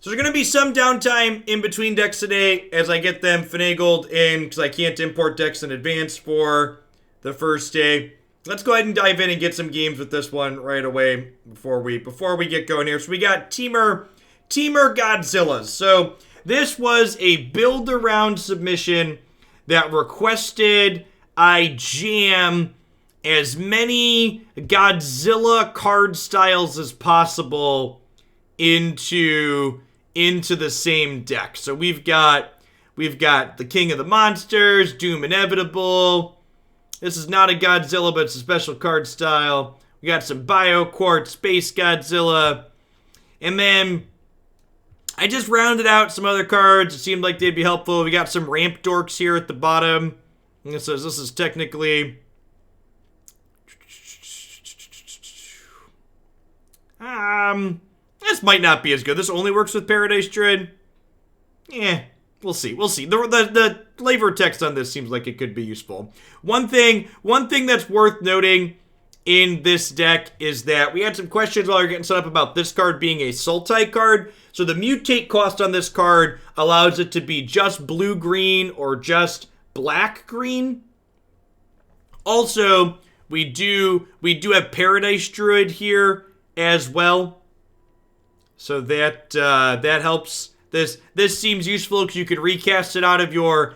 So there's going to be some downtime in between decks today as I get them finagled in because I can't import decks in advance for the first day. Let's go ahead and dive in and get some games with this one right away before we get going here. So we got Temur Godzillas. So this was a build-around submission that requested I jam as many Godzilla card styles as possible into the same deck. So we've got the King of the Monsters, Doom Inevitable. This is not a Godzilla, but it's a special card style. We got some BioQuartz, Space Godzilla. And then I just rounded out some other cards. It seemed like they'd be helpful. We got some Ramp Dorks here at the bottom. And it says this is technically... this might not be as good. This only works with Paradise Druid. We'll see. The flavor text on this seems like it could be useful. One thing that's worth noting in this deck is that we had some questions while we were getting set up about this card being a Sultai card. So the mutate cost on this card allows it to be just blue-green or just black-green. Also, we do have Paradise Druid here as well. So that helps. This seems useful because you can recast it out of your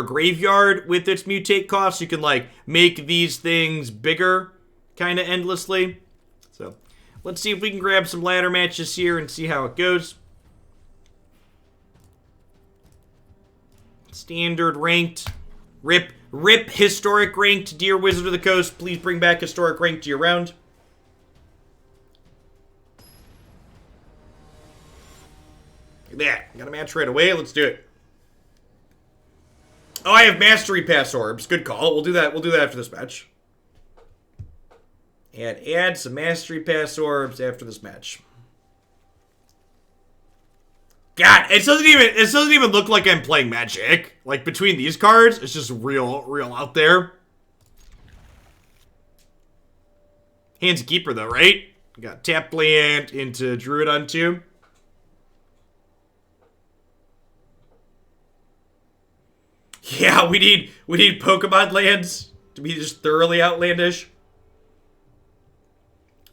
graveyard with its mutate cost. You can like make these things bigger kind of endlessly. So let's see if we can grab some ladder matches here and see how it goes. Standard ranked. Rip historic ranked. Dear Wizard of the Coast, please bring back historic ranked to your round. Got a match right away. Let's do it. Oh, I have Mastery Pass Orbs. Good call. We'll do that after this match. And add some Mastery Pass Orbs after this match. God, it doesn't even look like I'm playing Magic. Like between these cards, it's just real out there. Hand's a keeper though, right? We got tap land into Druid on 2. Yeah, we need Pokemon lands to be just thoroughly outlandish.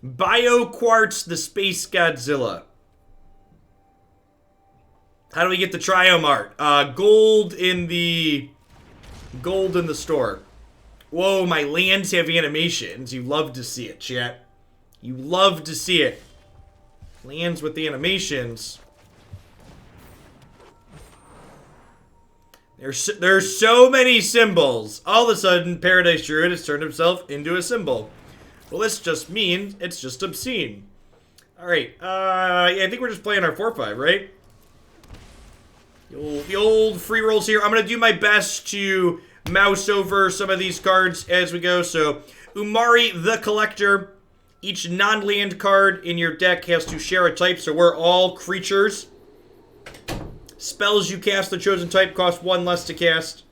BioQuartz, the Space Godzilla. How do we get the Triome art? Gold in the store. Whoa, my lands have animations. You love to see it, chat. You love to see it. Lands with the animations. There's so many symbols. All of a sudden, Paradise Druid has turned himself into a symbol. Well, this just means it's just obscene. Alright, yeah, I think we're just playing our 4-5, right? The old free rolls here. I'm going to do my best to mouse over some of these cards as we go. So, Umori the Collector. Each non-land card in your deck has to share a type, so we're all creatures. Spells you cast the chosen type cost 1 less to cast.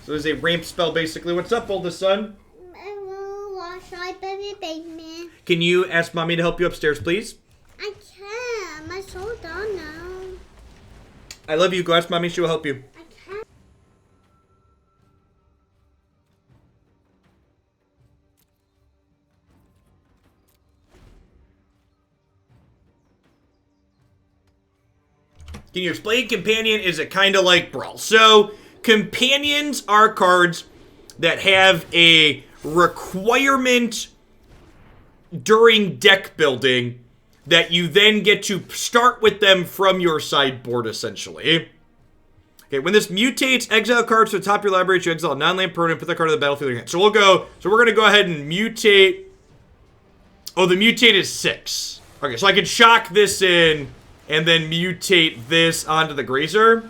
So there's a ramp spell, basically. What's up, oldest son? I will wash my baby basement. Can you ask mommy to help you upstairs, please? I can't. My soul done now. I love you. Go ask mommy. She will help you. I can't. Can you explain Companion? Is it kind of like Brawl? So, Companions are cards that have a requirement during deck building that you then get to start with them from your sideboard, essentially. Okay, when this mutates, exile cards to the top of your library to exile a non-land permanent, put that card on the battlefield again. So we're going to go ahead and mutate. Oh, the mutate is 6. Okay, so I can shock this in and then mutate this onto the Grazer.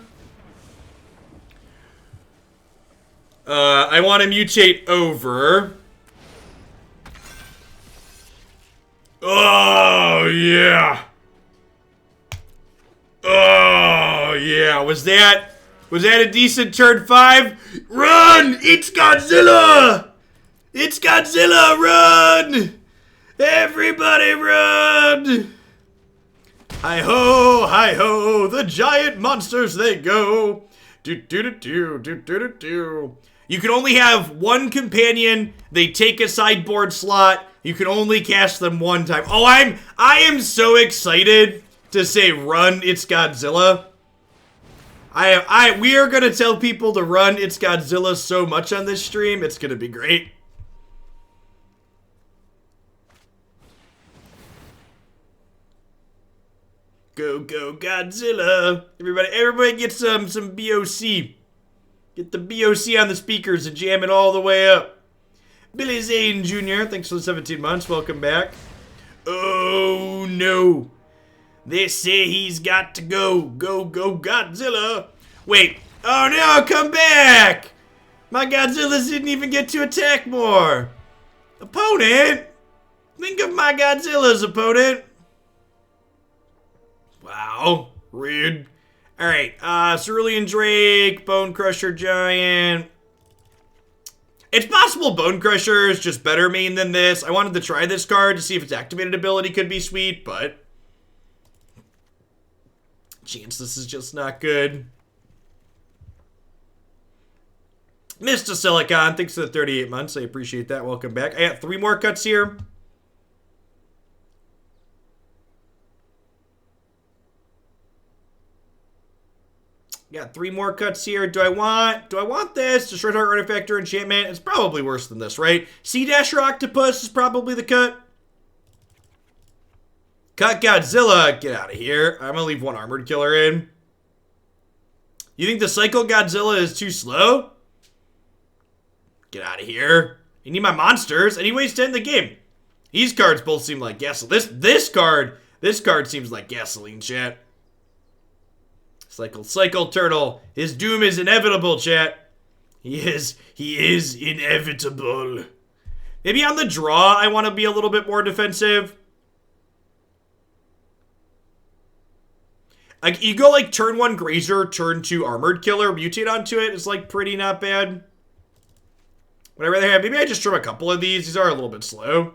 I want to mutate over. Oh, yeah. Oh, yeah. Was that a decent turn 5? Run! It's Godzilla! It's Godzilla! Run! Everybody run! Hi ho, the giant monsters they go. Do do do do do do do do. You can only have one companion. They take a sideboard slot. You can only cast them one time. Oh, I am so excited to say run It's Godzilla. We are gonna tell people to run It's Godzilla so much on this stream. It's gonna be great. Go, go, Godzilla. Everybody get some BOC. Get the BOC on the speakers and jam it all the way up. Billy Zane Jr., thanks for the 17 months. Welcome back. Oh, no. They say he's got to go. Go, go, Godzilla. Wait. Oh, no, come back. My Godzillas didn't even get to attack more. Opponent. Think of my Godzillas, opponent. Wow, rude. Alright, Cerulean Drake, Bonecrusher Giant. It's possible Bonecrusher is just better main than this. I wanted to try this card to see if its activated ability could be sweet, but chance this is just not good. Mr. Silicon, thanks for the 38 months. I appreciate that. Welcome back. I got 3 more cuts here. Got 3 more cuts here. Do I want this? Destroy target artifact or enchantment? It's probably worse than this, right? Sea-Dasher Octopus is probably the cut. Cut Godzilla. Get out of here. I'm gonna leave 1 armored killer in. You think the cycle Godzilla is too slow? Get out of here. You need my monsters. And he wastes 10 in the game. These cards both seem like gasoline. This card seems like gasoline, chat. Cycle, turtle. His doom is inevitable, chat. He is inevitable. Maybe on the draw, I want to be a little bit more defensive. Like, you go like turn 1 Grazer, turn 2 Armored Killer, mutate onto it. It's like pretty not bad. Would I rather have, maybe I just trim a couple of these. These are a little bit slow.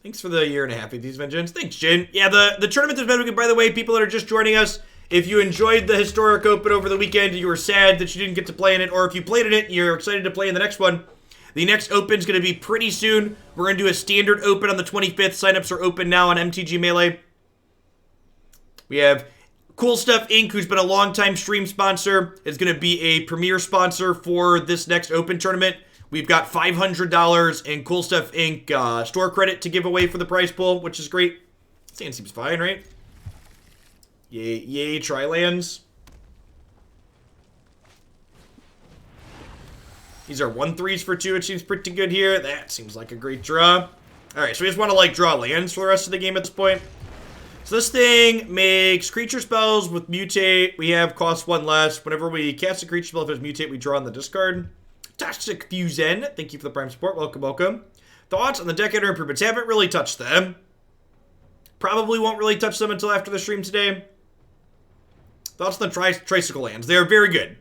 Thanks for the 1.5 years of these Vengeance. Thanks, Jin. Yeah, the tournament has been, by the way, people that are just joining us, if you enjoyed the Historic Open over the weekend, you were sad that you didn't get to play in it, or if you played in it, you're excited to play in the next one. The next Open's going to be pretty soon. We're going to do a standard Open on the 25th. Signups are open now on MTG Melee. We have Cool Stuff Inc., who's been a long-time stream sponsor, is going to be a premier sponsor for this next Open tournament. We've got $500 in Cool Stuff Inc. Store credit to give away for the prize pool, which is great. Stand seems fine, right? Yay, Tri-Lands. These are 1/3s for 2. It seems pretty good here. That seems like a great draw. Alright, so we just want to, like, draw lands for the rest of the game at this point. So this thing makes creature spells with Mutate. We have cost 1 less. Whenever we cast a creature spell, if it's Mutate, we draw on the discard. Toxic Fusion, thank you for the Prime support. Welcome, welcome. Thoughts on the deck enter improvements? Haven't really touched them. Probably won't really touch them until after the stream today. Thoughts on the Tricycle lands? They are very good.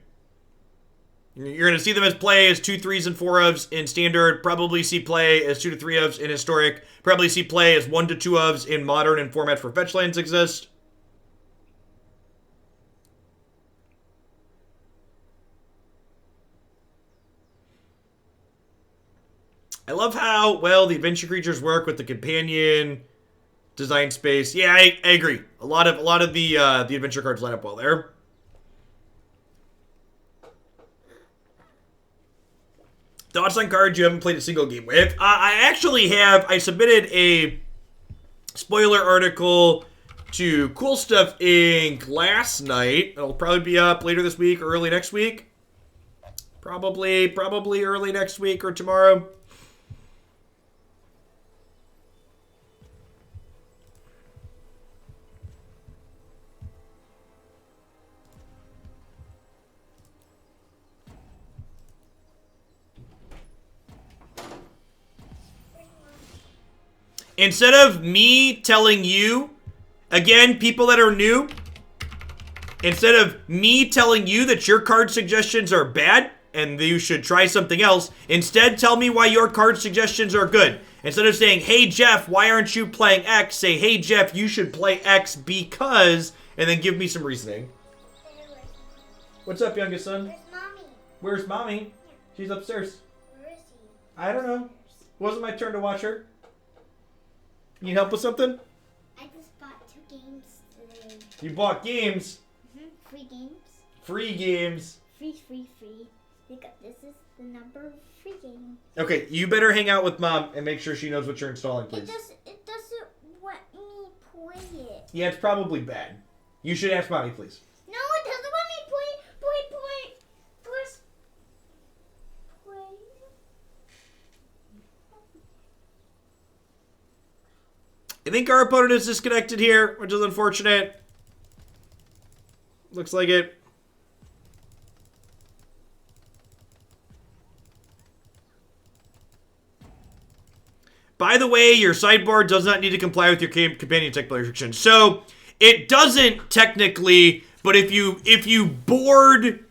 You're going to see them as play as 2 3s and 4 ofs in Standard. Probably see play as 2 to 3 ofs in Historic. Probably see play as 1 to 2 ofs in Modern and formats where fetch lands exist. I love how well the adventure creatures work with the companion design space. Yeah, I agree. A lot of the adventure cards line up well there. Thoughts on cards you haven't played a single game with? I actually have. I submitted a spoiler article to Cool Stuff Inc. last night. It'll probably be up later this week or early next week. Probably early next week or tomorrow. Instead of me telling you, again, people that are new, instead of me telling you that your card suggestions are bad and you should try something else, instead tell me why your card suggestions are good. Instead of saying, hey, Jeff, why aren't you playing X? Say, hey, Jeff, you should play X because, and then give me some reasoning. What's up, youngest son? Where's mommy? Where's mommy? She's upstairs. Where is he? I don't know. It wasn't my turn to watch her. Need help with something? I just bought 2 games today. You bought games? Free games. Free games. Free. This is the number of free games. Okay, you better hang out with mom and make sure she knows what you're installing, please. It doesn't let me play it. Yeah, it's probably bad. You should ask mommy, please. No, it doesn't let me play. Press play. I think our opponent is disconnected here, which is unfortunate. Looks like it. By the way, your sideboard does not need to comply with your companion tech restrictions. So it doesn't technically, but if you board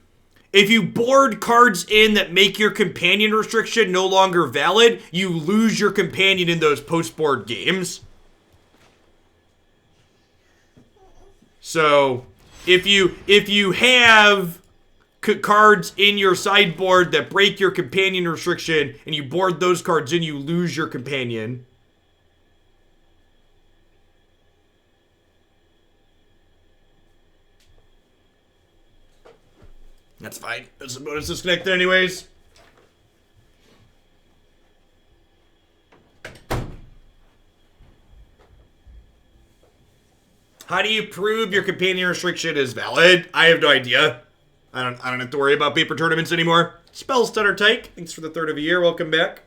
cards in that make your companion restriction no longer valid, you lose your companion in those post-board games. So if you have cards in your sideboard that break your companion restriction and you board those cards in, you lose your companion. That's fine. That's the bonus disconnected anyways. How do you prove your companion restriction is valid? I have no idea. I don't have to worry about paper tournaments anymore. Spell Stutter Tyke, thanks for the 3rd of a year. Welcome back.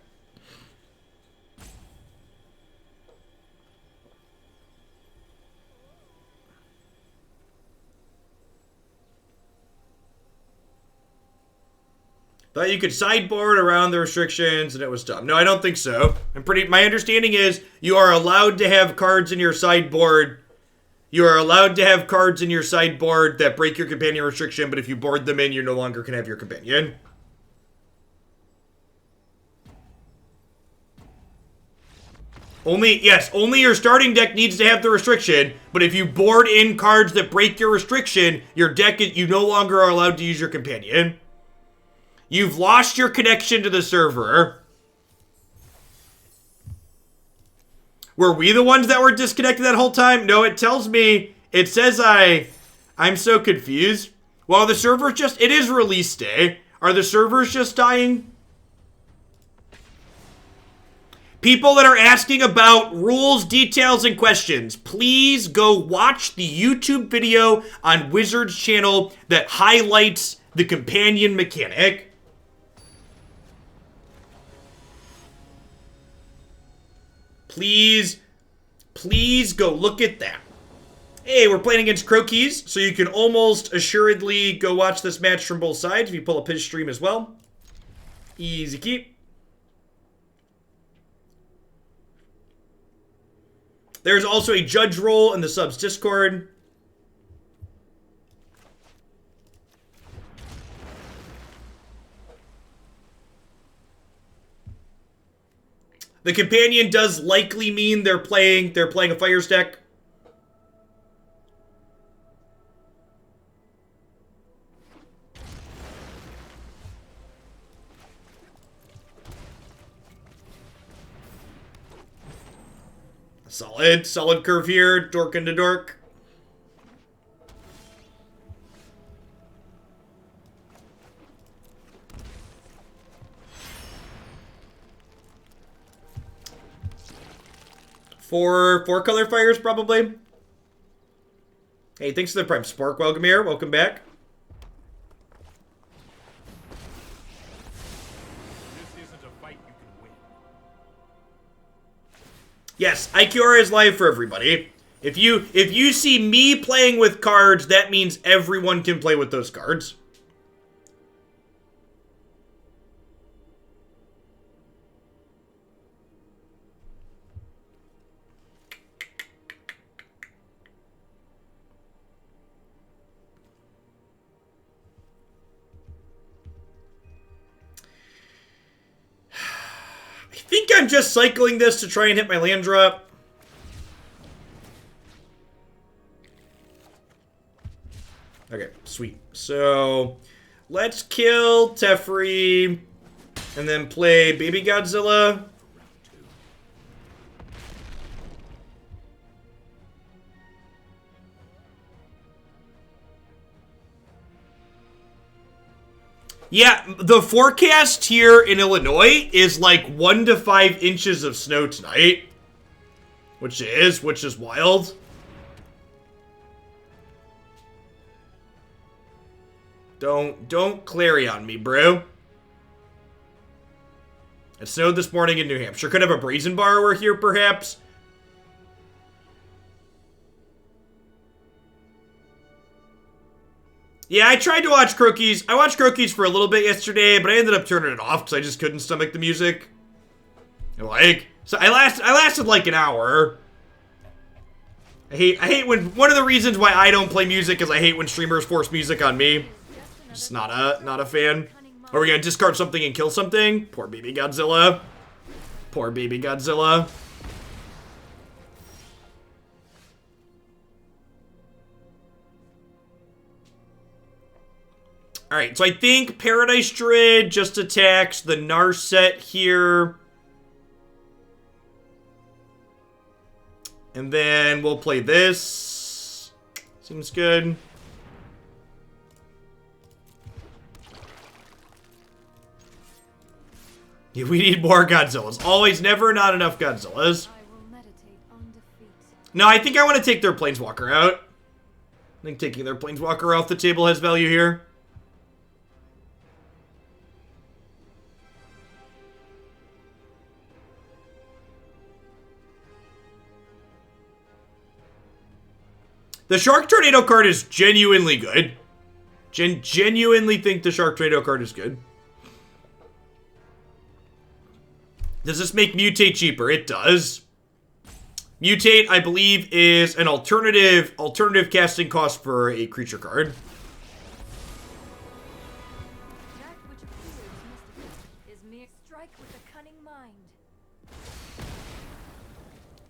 Thought you could sideboard around the restrictions and it was dumb. No, I don't think so. My understanding is you are allowed to have cards in your sideboard. You are allowed to have cards in your sideboard that break your companion restriction, but if you board them in, you no longer can have your companion. Only your starting deck needs to have the restriction, but if you board in cards that break your restriction, you no longer are allowed to use your companion. You've lost your connection to the server. Were we the ones that were disconnected that whole time? No, it says I'm so confused. Well, the server's it is release day. Are the servers just dying? People that are asking about rules, details, and questions, please go watch the YouTube video on Wizard's channel that highlights the companion mechanic. Please go look at that. Hey, we're playing against Croakies, so you can almost assuredly go watch this match from both sides if you pull up his stream as well. Easy keep. There's also a judge role in the subs Discord. The companion does likely mean they're playing a Fires deck. Solid curve here, dork into dork. Four color fires, probably. Hey, thanks for the Prime Spark. Welcome here. Welcome back. This isn't a fight you can win. Yes, IQR is live for everybody. If you see me playing with cards, that means everyone can play with those cards. I think I'm just cycling this to try and hit my land drop. Okay, sweet. So, let's kill Teferi, and then play Baby Godzilla. Yeah, the forecast here in Illinois is like 1 to 5 inches of snow tonight. Which is wild. Don't Clary on me, bro. It snowed this morning in New Hampshire. Could have a Brazen Borrower here, perhaps. Yeah, I tried to watch Croakies. I watched Croakies for a little bit yesterday, but I ended up turning it off because I just couldn't stomach the music. So I lasted like an hour. I hate when, one of the reasons why I don't play music is I hate when streamers force music on me. Just not a fan. Are we gonna discard something and kill something? Poor baby Godzilla. Poor baby Godzilla. Alright, so I think Paradise Druid just attacks the Narset here. And then we'll play this. Seems good. Yeah, we need more Godzillas. Always, never, not enough Godzillas. No, I think I want to take their Planeswalker out. I think taking their Planeswalker off the table has value here. The Shark Tornado card is genuinely good. Genuinely think the Shark Tornado card is good. Does this make Mutate cheaper? It does. Mutate, I believe, is an alternative casting cost for a creature card.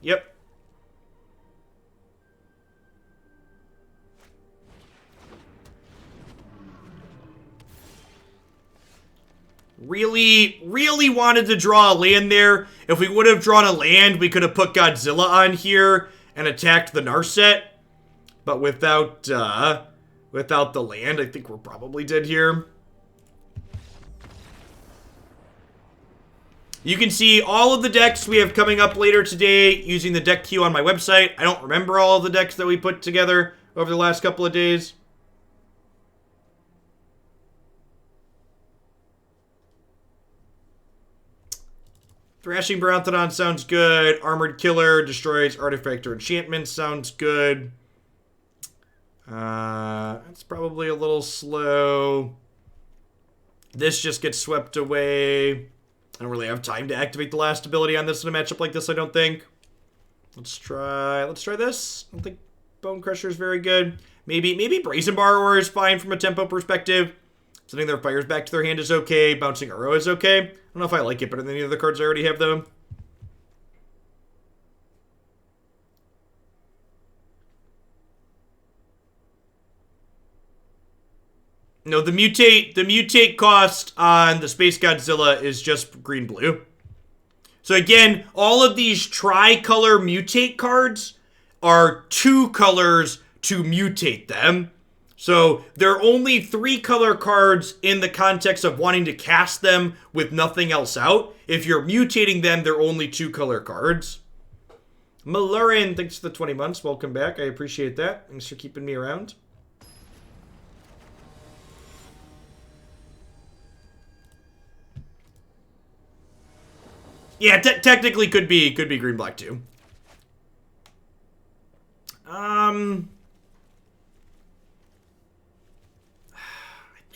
Yep. Really wanted to draw a land there. If we would have drawn a land, we could have put Godzilla on here and attacked the Narset. But without the land, I think we're probably dead here. You can see all of the decks we have coming up later today using the deck queue on my website. I don't remember all of the decks that we put together over the last couple of days. Thrashing Brontodon sounds good. Armored Killer destroys artifact or enchantment sounds good. It's probably a little slow. This just gets swept away. I don't really have time to activate the last ability on this in a matchup like this, I don't think. Let's try this. I don't think Bonecrusher is very good. Maybe Brazen Borrower is fine from a tempo perspective. Sending their fires back to their hand is okay. Bouncing Arrow is okay. I don't know if I like it better than any of the cards I already have, though. No, the mutate cost on the Space Godzilla is just green-blue. So again, all of these tri-color mutate cards are 2 colors to mutate them. So there are only 3 color cards in the context of wanting to cast them with nothing else out. If you're mutating them, they're only 2 color cards. Malurin, thanks for the 20 months. Welcome back. I appreciate that. Thanks for keeping me around. Yeah, technically could be green-black too. I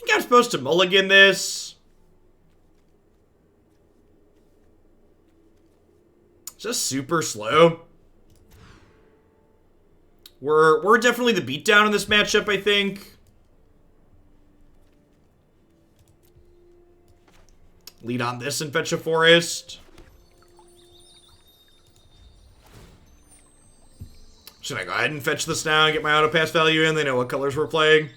think I'm supposed to mulligan this. Just super slow. We're definitely the beatdown in this matchup, I think. Lead on this and fetch a forest. Should I go ahead and fetch this now and get my auto pass value in? They know what colors we're playing.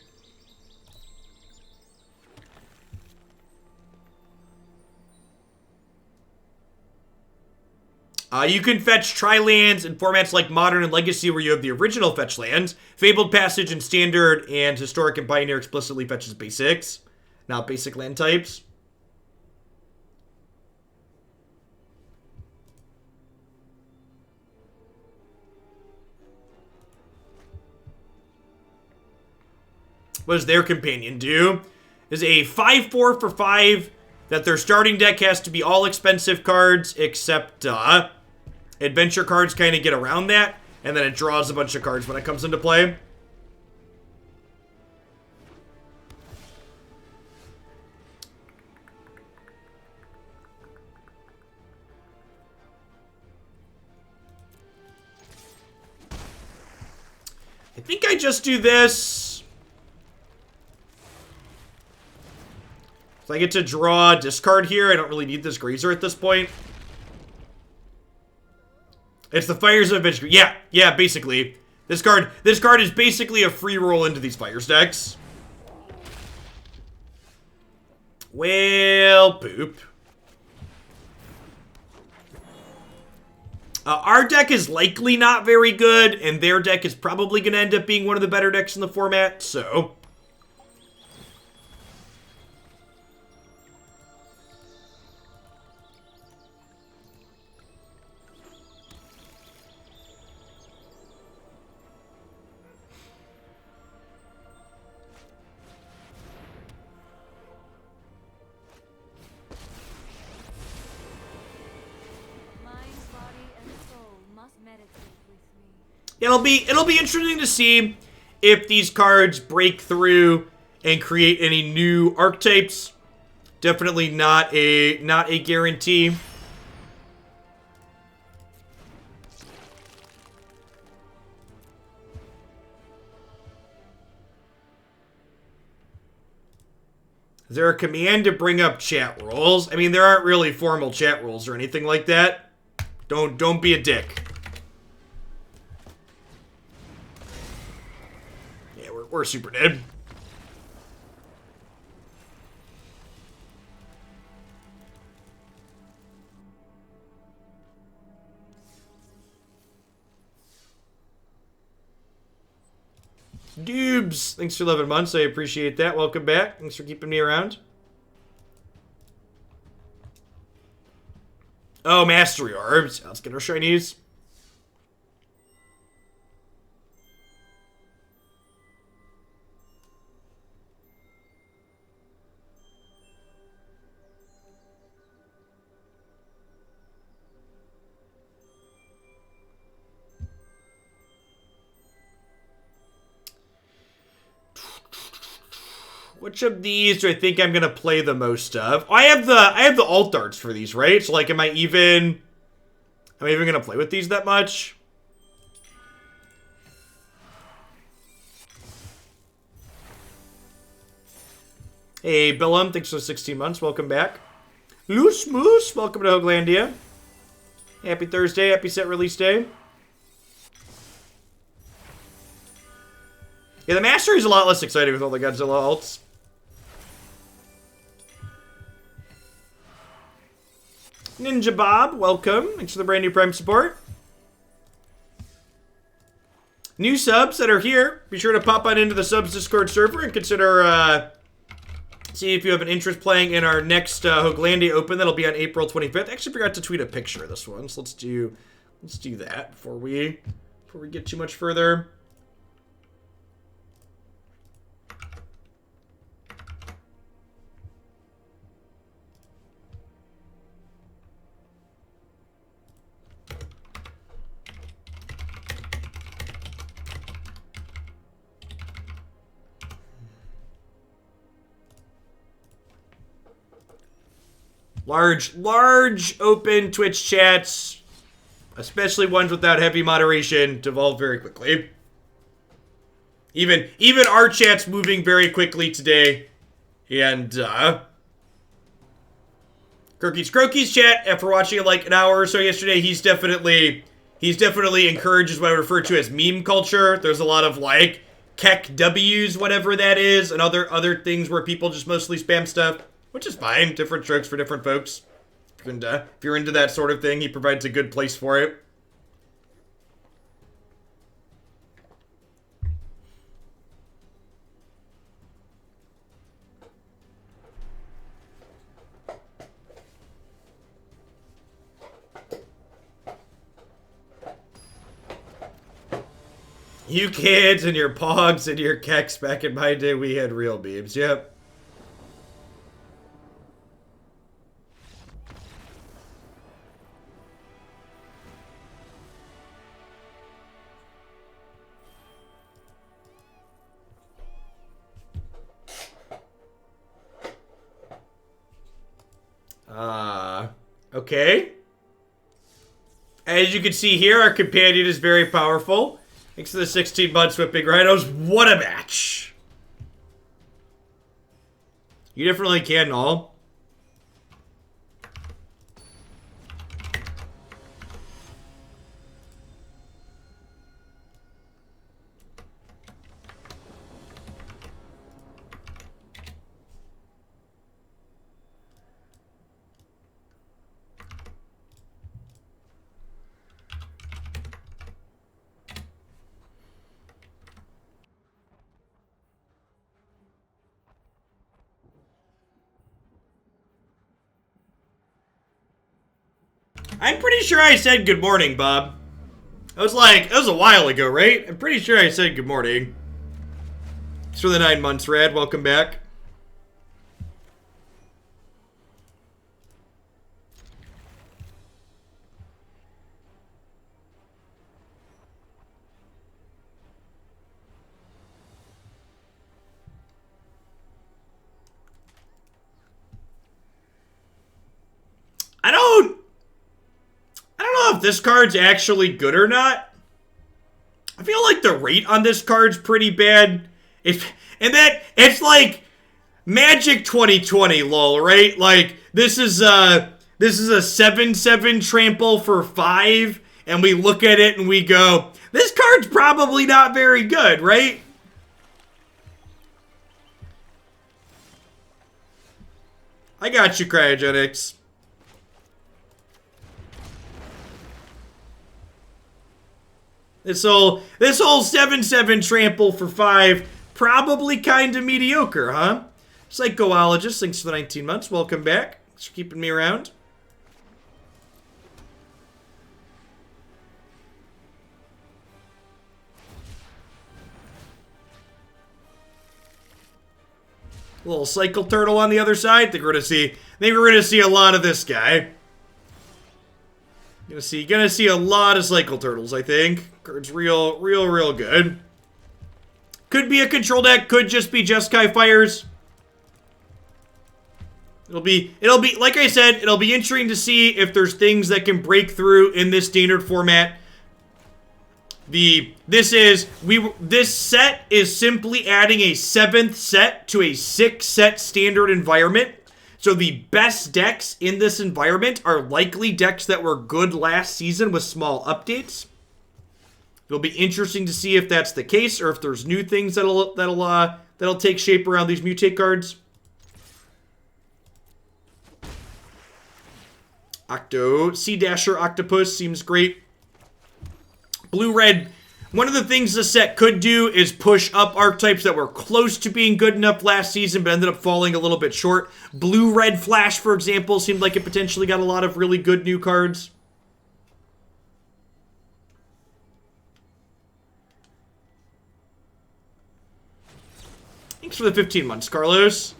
You can fetch tri-lands in formats like Modern and Legacy where you have the original fetch lands. Fabled Passage in Standard and Historic and Pioneer explicitly fetches basics, not basic land types. What does their companion do? Is a 5/4 for 5 that their starting deck has to be all expensive cards except adventure cards kind of get around that, and then it draws a bunch of cards when it comes into play. I think I just do this. So I get to draw a discard here. I don't really need this Grazer at this point. It's the Fires of Adventure. Yeah, basically. This card is basically a free roll into these Fires decks. Well, poop. Our deck is likely not very good, and their deck is probably going to end up being one of the better decks in the format, so... It'll be interesting to see if these cards break through and create any new archetypes. Definitely not a guarantee. Is there a command to bring up chat rules? I mean, there aren't really formal chat rules or anything like that. Don't be a dick. We're super dead. Dubes, thanks for 11 months. I appreciate that. Welcome back. Thanks for keeping me around. Oh, Mastery Orbs. Let's get our shinies. Which of these do I think I'm gonna play the most of? Oh, I have the alt arts for these, right? So like, am I even gonna play with these that much? Hey, Billum, thanks for 16 months. Welcome back. Loose Moose, welcome to Hoaglandia. Happy Thursday, happy set release day. Yeah, the Mastery is a lot less exciting with all the Godzilla alts. Ninja Bob, welcome. Thanks for the brand new Prime support. New subs that are here, be sure to pop on into the subs Discord server and consider see if you have an interest playing in our next Hoaglandia Open. That'll be on April 25th. I actually forgot to tweet a picture of this one, so let's do that before we get too much further. Large open Twitch chats, especially ones without heavy moderation, devolve very quickly. Even our chat's moving very quickly today. And Croaky's chat, after watching it like an hour or so yesterday, he's definitely He's definitely encourages what I refer to as meme culture. There's a lot of like Keck W's, whatever that is, and other things where people just mostly spam stuff, which is fine. Different strokes for different folks. And if you're into that sort of thing, he provides a good place for it. You kids and your pogs and your keks, back in my day, we had real memes. Yep. Okay. As you can see here, our companion is very powerful. Thanks to the 16 months with Big Rhinos. What a match. You definitely can, all. I'm pretty sure I said good morning, Bob. I was like, it was a while ago, right? I'm pretty sure I said good morning. Thanks for the 9 months, Rad. Welcome back. I don't know if this card's actually good or not. I feel like the rate on this card's pretty bad. It's like Magic 2020, lol, right? Like this is a 7/7 trample for 5, and we look at it and we go, this card's probably not very good, right? I got you, Cryogenics. This whole 7/7 trample for 5, probably kind of mediocre, huh? Psychoologist, thanks for the 19 months. Welcome back. Thanks for keeping me around. Little cycle turtle on the other side. I think we're gonna see a lot of this guy. Gonna see a lot of cycle turtles, I think. Card's real good. Could be a control deck, could just be Jeskai Fires. It'll be like I said, it'll be interesting to see if there's things that can break through in this standard format. This set is simply adding a 7th set to a 6-set standard environment. So the best decks in this environment are likely decks that were good last season with small updates. It'll be interesting to see if that's the case, or if there's new things that'll take shape around these Mutate cards. Sea-Dasher Octopus seems great. Blue-red. One of the things this set could do is push up archetypes that were close to being good enough last season, but ended up falling a little bit short. Blue-red Flash, for example, seemed like it potentially got a lot of really good new cards. Thanks for the 15 months, Carlos.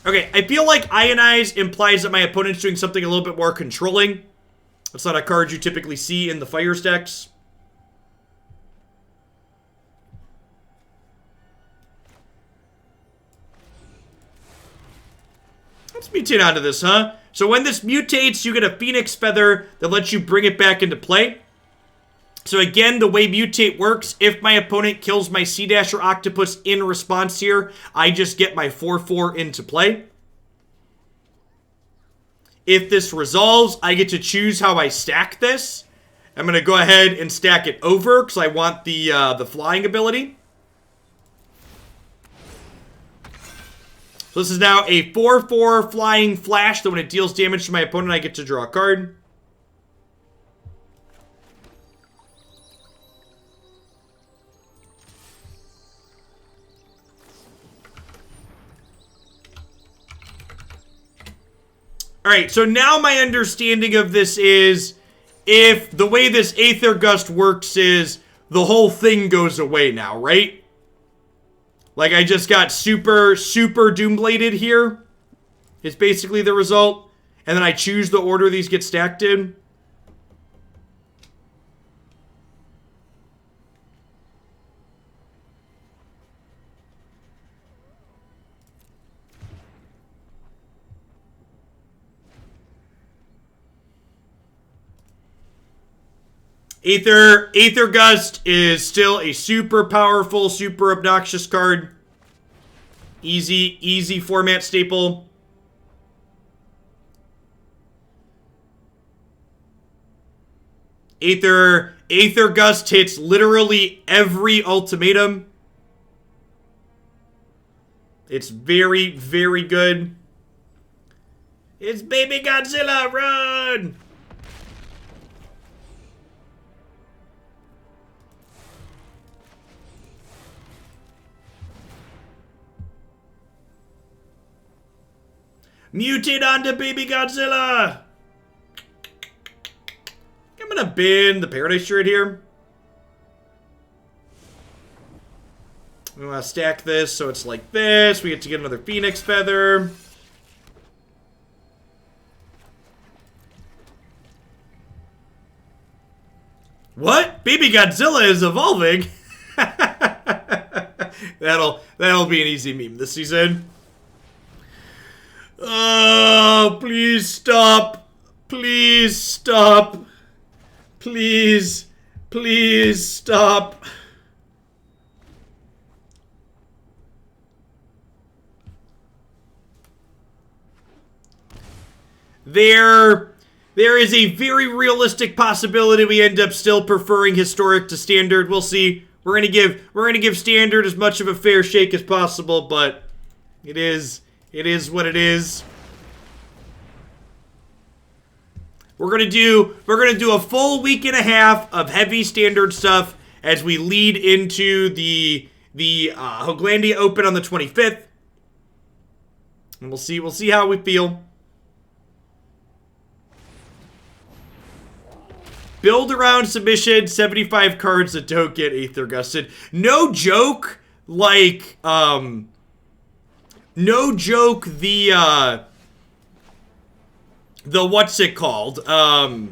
Okay, I feel like Ionize implies that my opponent's doing something a little bit more controlling. That's not a card you typically see in the Fires decks. Let's mutate onto this, huh? So when this mutates, you get a Phoenix Feather that lets you bring it back into play. So again, the way Mutate works, if my opponent kills my Sea-Dasher Octopus in response here, I just get my 4/4 into play. If this resolves, I get to choose how I stack this. I'm going to go ahead and stack it over because I want the flying ability. So this is now a 4/4 flying flash that when it deals damage to my opponent, I get to draw a card. Alright, so now my understanding of this is, if the way this Aether Gust works is, the whole thing goes away now, right? Like, I just got super Doombladed here, is basically the result. And then I choose the order these get stacked in. Aether Gust is still a super powerful, super obnoxious card. Easy format staple. Aether Gust hits literally every ultimatum. It's very, very good. It's Baby Godzilla, run! Mutate onto Baby Godzilla! I'm gonna bin the Paradise Druid here. We wanna stack this so it's like this. We get to get another Phoenix Feather. What? Baby Godzilla is evolving? That'll be an easy meme this season. Oh, please stop. Please stop. Please stop. There is a very realistic possibility we end up still preferring historic to standard. We'll see. We're gonna give standard as much of a fair shake as possible, but it is what it is. We're gonna do a full week and a half of heavy standard stuff as we lead into the Hoaglandia Open on the 25th, and we'll see how we feel. Build around submission, 75 cards that don't get Aether Gusted. No joke, like, no joke, the what's it called? A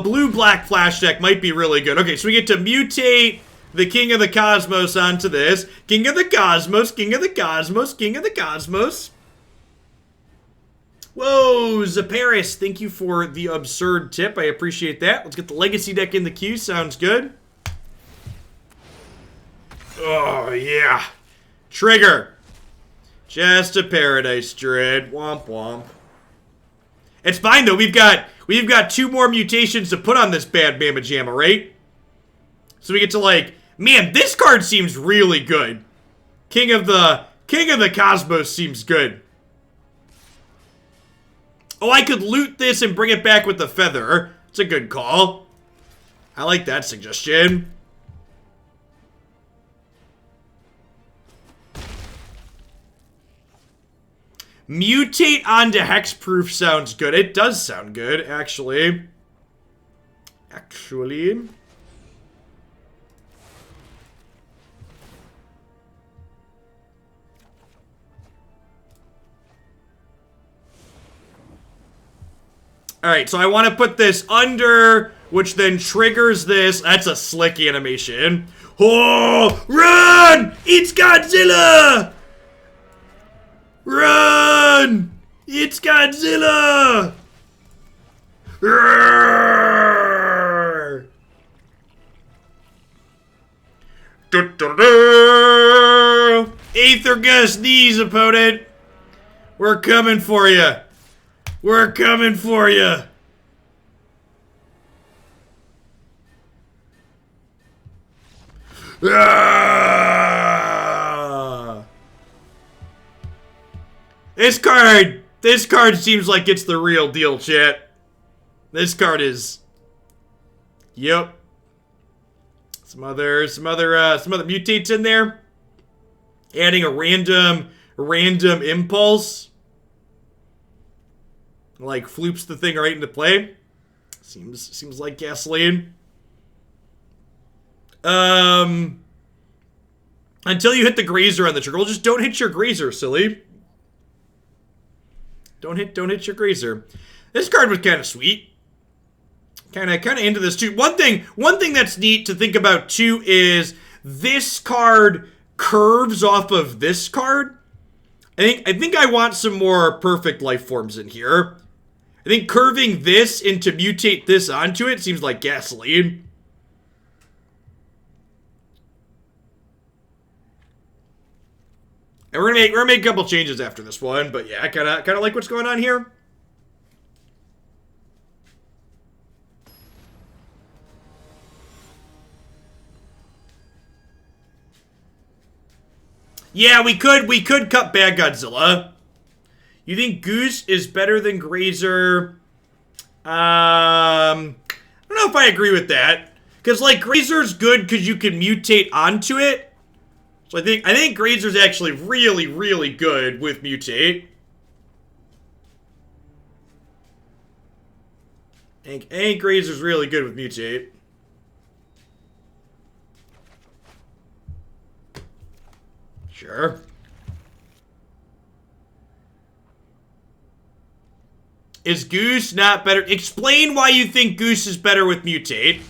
blue-black flash deck might be really good. Okay, so we get to mutate the King of the Cosmos onto this. King of the Cosmos, King of the Cosmos, King of the Cosmos. Whoa, Zaparis, thank you for the absurd tip. I appreciate that. Let's get the Legacy deck in the queue. Sounds good. Oh, yeah. Trigger. Just a Paradise Druid. Womp womp. It's fine, though. We've got 2 more mutations to put on this bad Bama Jamma, right? So we get to, like, man, this card seems really good. King of the Cosmos seems good. Oh, I could loot this and bring it back with the feather. It's a good call. I like that suggestion. Mutate onto Hexproof sounds good. It does sound good, actually. Alright, so I want to put this under, which then triggers this. That's a slick animation. Oh, run! It's Godzilla! Run! It's Godzilla! Roar! Aether Gust these, opponent. We're coming for you. We're coming for you. Ah! This card seems like it's the real deal, chat. This card is. Yep. Some other mutates in there. Adding a random impulse. Like floops the thing right into play. Seems like gasoline. Until you hit the Grazer on the trigger. Well, just don't hit your Grazer, silly. Don't hit your Grazer. This card was kind of sweet. Kind of into this too. One thing that's neat to think about too is this card curves off of this card. I think I want some more perfect life forms in here. I think curving this and to mutate this onto it seems like gasoline. And we're gonna make a couple changes after this one, but yeah, I kind of like what's going on here. Yeah, we could cut Bad Godzilla. You think Goose is better than Grazer? I don't know if I agree with that. Because, like, Grazer's good because you can mutate onto it. So I think Grazer's actually really, really good with mutate. I think Grazer's really good with mutate. Sure. Is Goose not better? Explain why you think Goose is better with mutate.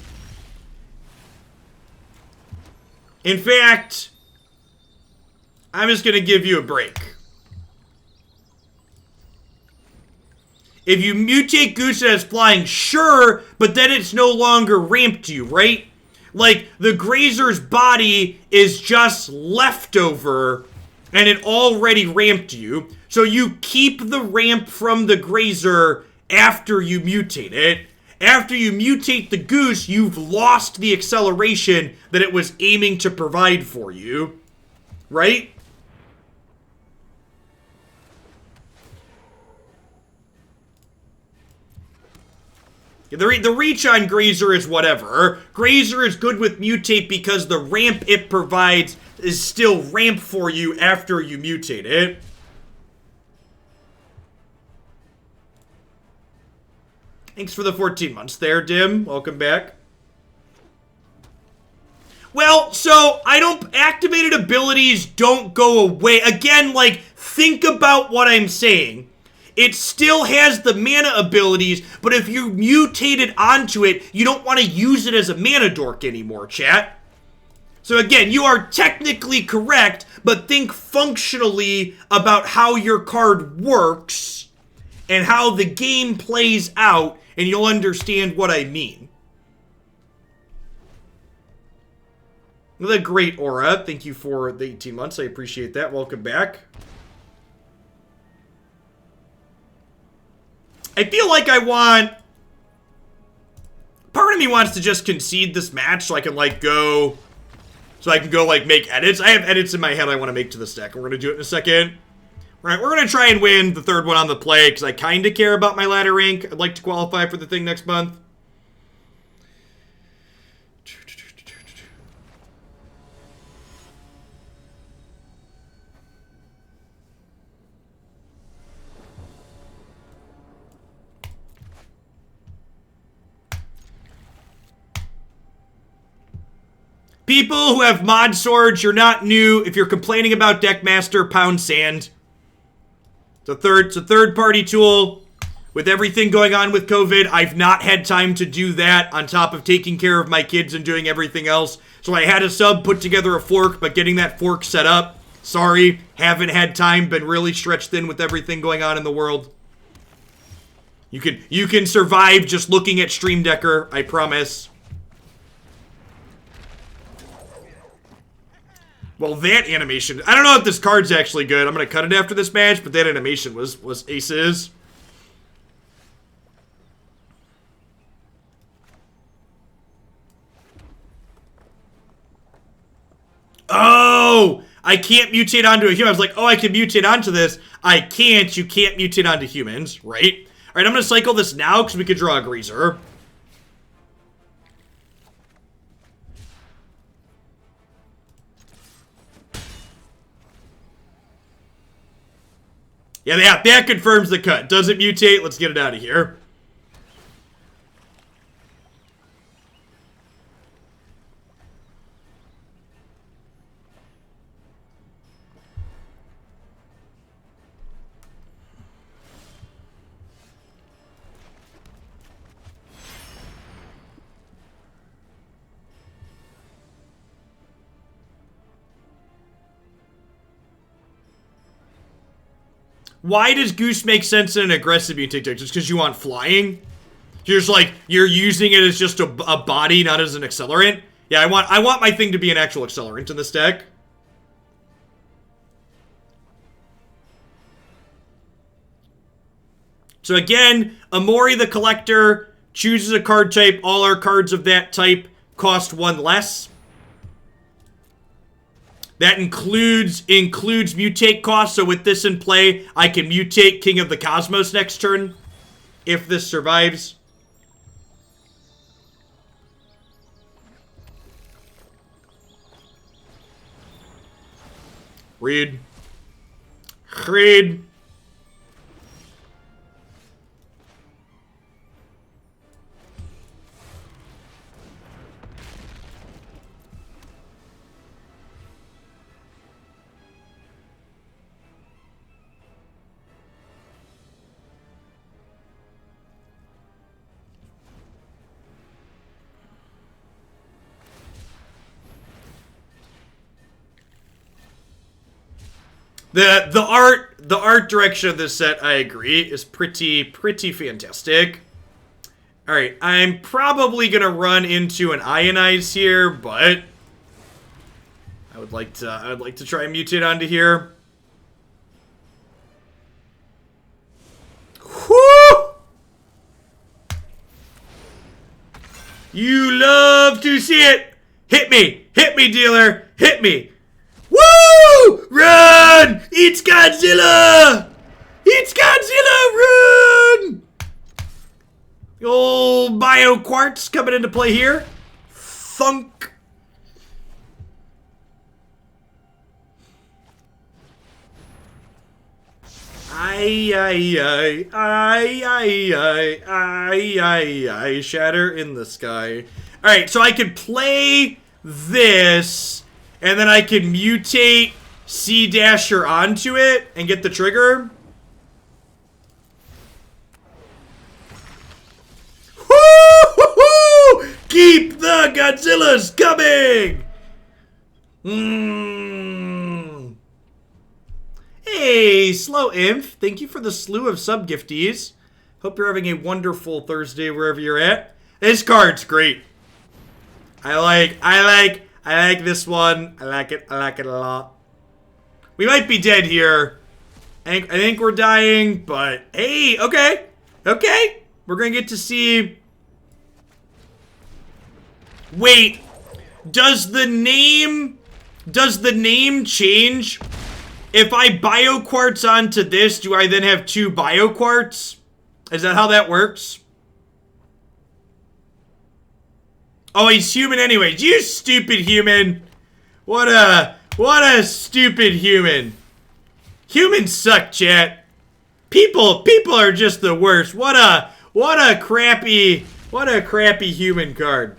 In fact, I'm just going to give you a break. If you mutate Goose as flying, sure, but then it's no longer ramped to you, right? Like, the Grazer's body is just leftover, and it already ramped you. So you keep the ramp from the Grazer after you mutate it. After you mutate the Goose, you've lost the acceleration that it was aiming to provide for you. Right? The reach on Grazer is whatever. Grazer is good with mutate because the ramp it provides is still ramp for you after you mutate it. Thanks for the 14 months there, Dim. Welcome back. Well, so activated abilities don't go away. Again, like, think about what I'm saying. It still has the mana abilities, but if you mutated onto it, you don't want to use it as a mana dork anymore, chat. So again, you are technically correct, but think functionally about how your card works and how the game plays out, and you'll understand what I mean. Another great aura. Thank you for the 18 months. I appreciate that. Welcome back. I feel like part of me wants to just concede this match so I can, like, go, like, make edits. I have edits in my head I want to make to this deck, and we're going to do it in a second. Alright, we're going to try and win the third one on the play, because I kind of care about my ladder rank. I'd like to qualify for the thing next month. People who have mod swords, you're not new. If you're complaining about Deckmaster, pound sand. It's a third-party tool. With everything going on with COVID, I've not had time to do that on top of taking care of my kids and doing everything else. So I had a sub put together a fork, but getting that fork set up, sorry, haven't had time, been really stretched thin with everything going on in the world. You can survive just looking at Stream Decker, I promise. Well, that animation, I don't know if this card's actually good. I'm going to cut it after this match, but that animation was aces. Oh! I can't mutate onto a human. I was like, oh, I can mutate onto this. I can't. You can't mutate onto humans, right? All right, I'm going to cycle this now because we could draw a Grazer. Yeah, that confirms the cut. Does it mutate? Let's get it out of here. Why does Goose make sense in an aggressive mutate deck? Just because you want flying? You're just like, you're using it as just a body, not as an accelerant? Yeah, I want my thing to be an actual accelerant in this deck. So again, Umori the Collector chooses a card type. All our cards of that type cost 1 less. That includes mutate costs, so with this in play, I can mutate King of the Cosmos next turn, if this survives. Read. The art direction of this set, I agree, is pretty fantastic. All right, I'm probably gonna run into an Ionize here, but I would like to try and mutate onto here. Whoo! You love to see it. Hit me, dealer, hit me. Woo! Run! It's Godzilla! It's Godzilla! Run! The old Bio Quartz coming into play here. Thunk. I shatter in the sky. Alright, so I could play this, and then I can mutate Sea-Dasher onto it and get the trigger. Woo-hoo-hoo! Keep the Godzillas coming! Hey, Slow Imp. Thank you for the slew of sub-gifties. Hope you're having a wonderful Thursday wherever you're at. This card's great. I like this one. I like it a lot. We might be dead here. I think we're dying, but hey, okay. Okay. We're gonna get to see. Wait. Does the name change? If I BioQuartz onto this, do I then have 2 BioQuartz? Is that how that works? Oh, he's human anyways. You stupid human. What a stupid human. Humans suck, chat. People are just the worst. What a crappy human card.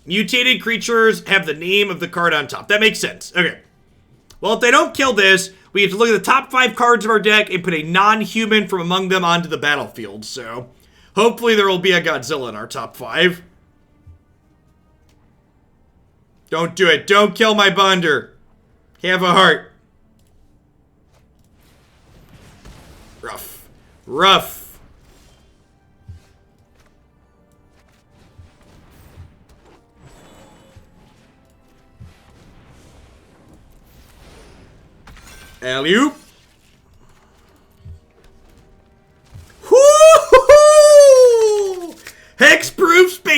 Mutated creatures have the name of the card on top. That makes sense. Okay. Well, if they don't kill this, we have to look at the top 5 cards of our deck and put a non-human from among them onto the battlefield. So, hopefully there will be a Godzilla in our top 5. Don't do it. Don't kill my bonder. Have a heart. Rough. Rough. Alley-oop. Woo-hoo-hoo!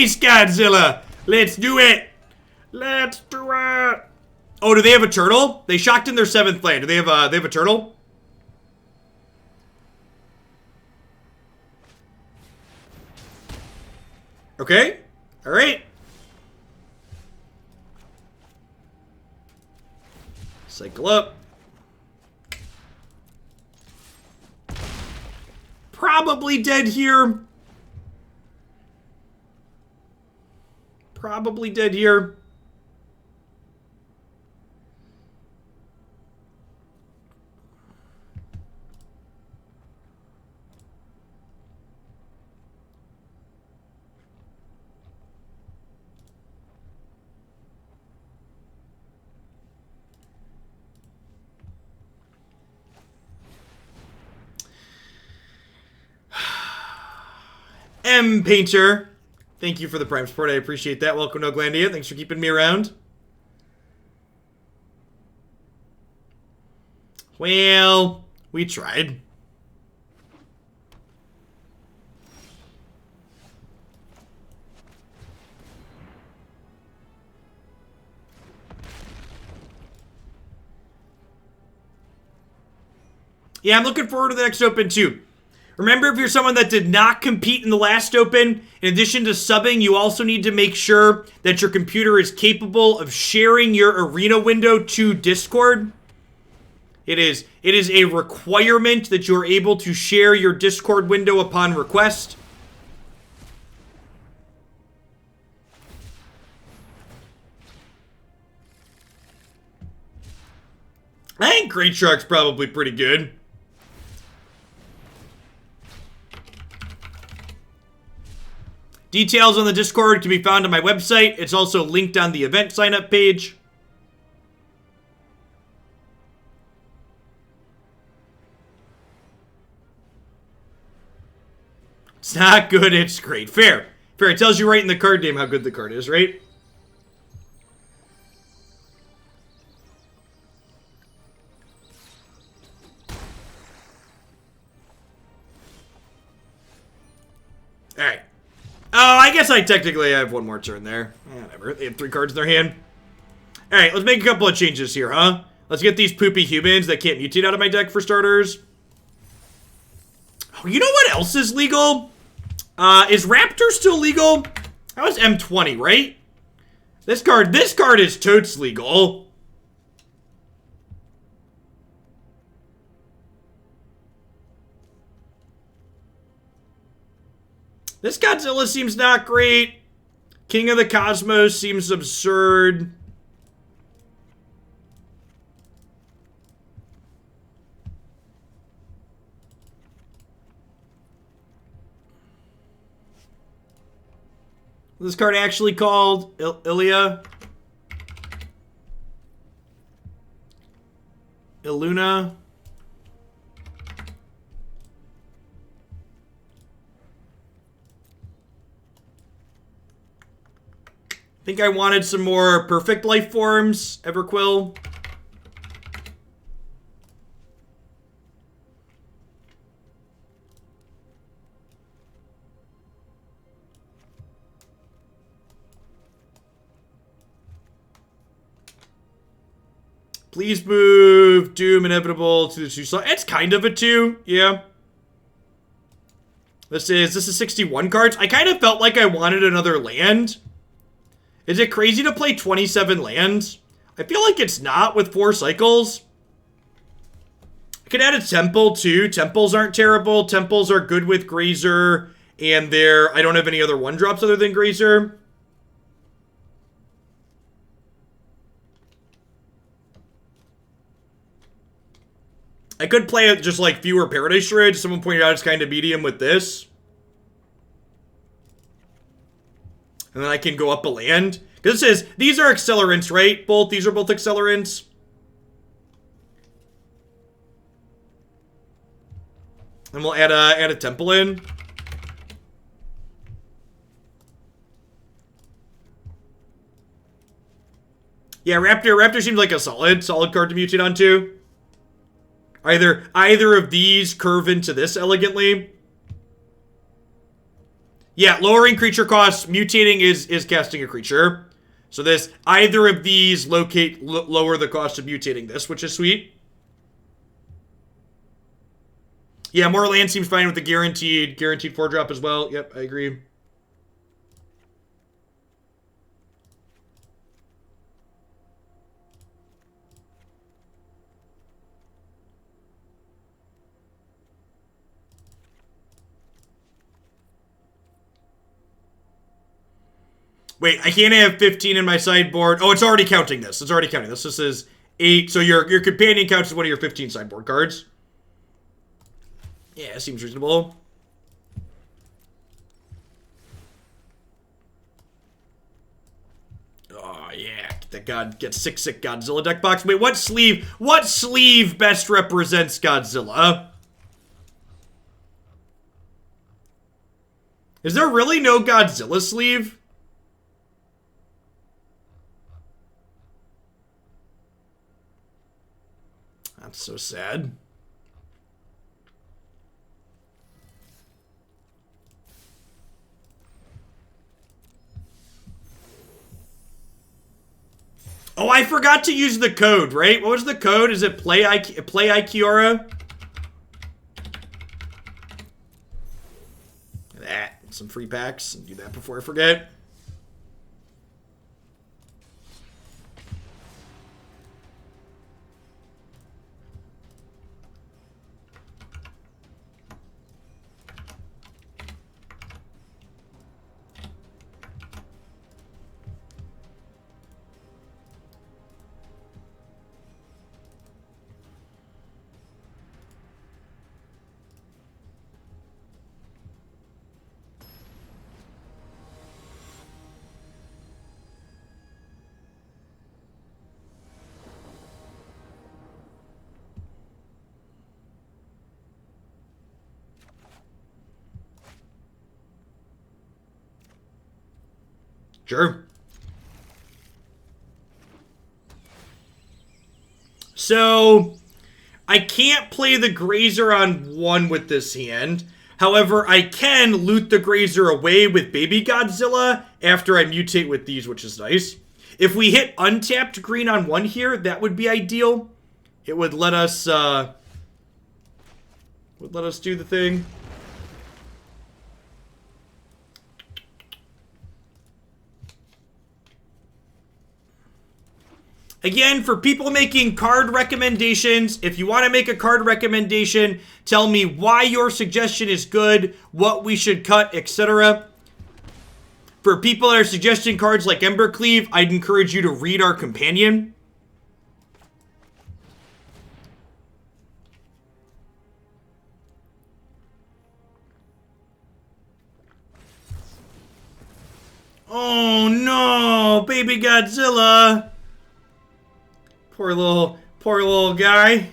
Space Godzilla. Let's do it. Let's do it. Oh, do they have a turtle? They shocked in their 7th land. Do they have a turtle? Okay. All right. Cycle up. Probably dead here. Probably dead here. M Painter, thank you for the Prime support. I appreciate that. Welcome to Glandia. Thanks for keeping me around. Well, we tried. Yeah, I'm looking forward to the next Open too. Remember, if you're someone that did not compete in the last Open, in addition to subbing, you also need to make sure that your computer is capable of sharing your arena window to Discord. It is a requirement that you're able to share your Discord window upon request. I think Great Shark's probably pretty good. Details on the Discord can be found on my website. It's also linked on the event sign-up page. It's not good, it's great. Fair. Fair. It tells you right in the card name how good the card is, right? Alright. Oh, I guess I technically have one more turn there. Whatever. They have 3 cards in their hand. Alright, let's make a couple of changes here, huh? Let's get these poopy humans that can't mutate out of my deck for starters. Oh, you know what else is legal? Is Raptor still legal? That was M20, right? This card is totes legal. This Godzilla seems not great. King of the Cosmos seems absurd. This card actually called Illuna. I think I wanted some more perfect life forms, Everquill. Please move Doom Inevitable to the 2 slot. It's kind of a 2, yeah. This is 61 cards. I kind of felt like I wanted another land. Is it crazy to play 27 lands? I feel like it's not with 4 cycles. I could add a Temple too. Temples aren't terrible. Temples are good with Grazer. And I don't have any other 1-drops other than Grazer. I could play it just like fewer Paradise Druid. Someone pointed out it's kind of medium with this. And then I can go up a land. Because it says, these are accelerants, right? These are both accelerants. And we'll add a temple in. Yeah, Raptor seems like a solid card to mutate onto. Either of these curve into this elegantly. Yeah, lowering creature costs. Mutating is casting a creature. So this, either of these lower the cost of mutating this, which is sweet. Yeah, more land seems fine with the guaranteed 4-drop as well. Yep, I agree. Wait, I can't have 15 in my sideboard. Oh, it's already counting this. It's already counting this. This is 8. So your companion counts as one of your 15 sideboard cards. Yeah, seems reasonable. Oh, yeah. Get 6 sick Godzilla deck box. Wait, what sleeve best represents Godzilla? Is there really no Godzilla sleeve? That's so sad. Oh, I forgot to use the code, right? What was the code? Is it play Ikiora? That. Some free packs. Do that before I forget. Sure. So, I can't play the Grazer on 1 with this hand. However, I can loot the Grazer away with Baby Godzilla after I mutate with these, which is nice. If we hit untapped green on 1 here, that would be ideal. It would let us do the thing. Again, for people making card recommendations, if you want to make a card recommendation, tell me why your suggestion is good, what we should cut, etc. For people that are suggesting cards like Embercleave, I'd encourage you to read our companion. Oh no, Baby Godzilla. Poor little guy.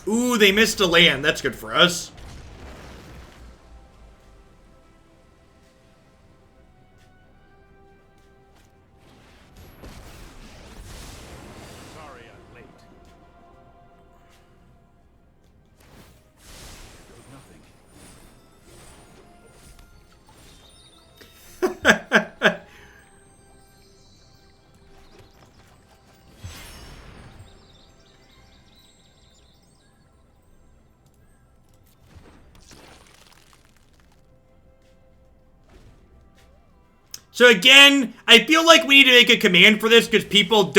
Ooh, they missed a land. That's good for us. Sorry I'm late. Nothing. So again, I feel like we need to make a command for this because people,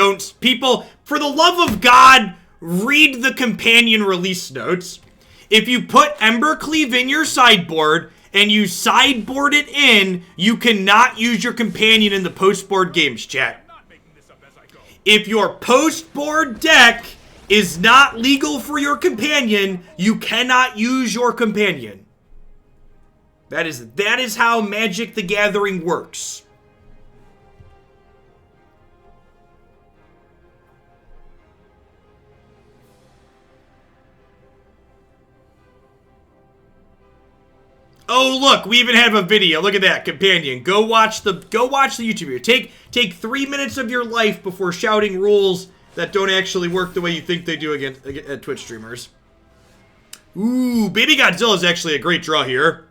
for the love of God, read the companion release notes. If you put Embercleave in your sideboard and you sideboard it in, you cannot use your companion in the post-board games, chat. I'm not making this up as I go. If your post-board deck is not legal for your companion, you cannot use your companion. That is how Magic the Gathering works. Oh, look, we even have a video. Look at that, companion. Go watch the YouTube video. Take 3 minutes of your life before shouting rules that don't actually work the way you think they do against Twitch streamers. Ooh, Baby Godzilla is actually a great draw here.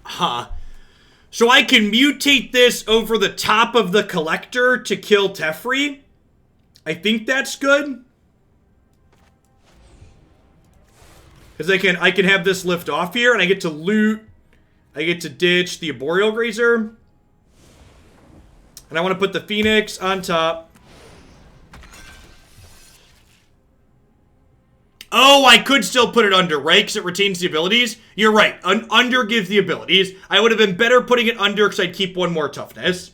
Huh. So I can mutate this over the top of the collector to kill Teferi. I think that's good. Because I can have this lift off here, and I get to loot. I get to ditch the Arboreal Grazer. And I want to put the Phoenix on top. Oh, I could still put it under, right? Because it retains the abilities. You're right. Under gives the abilities. I would have been better putting it under because I'd keep one more toughness.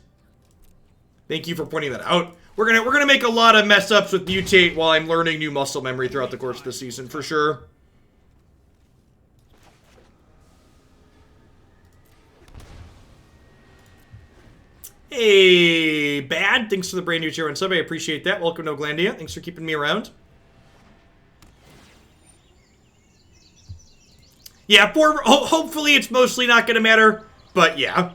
Thank you for pointing that out. We're gonna make a lot of mess ups with Mutate while I'm learning new muscle memory throughout the course of the season, for sure. Hey, Bad. Thanks for the brand new tier 1 sub. I appreciate that. Welcome to Glandia. Thanks for keeping me around. Yeah, hopefully it's mostly not going to matter, but yeah.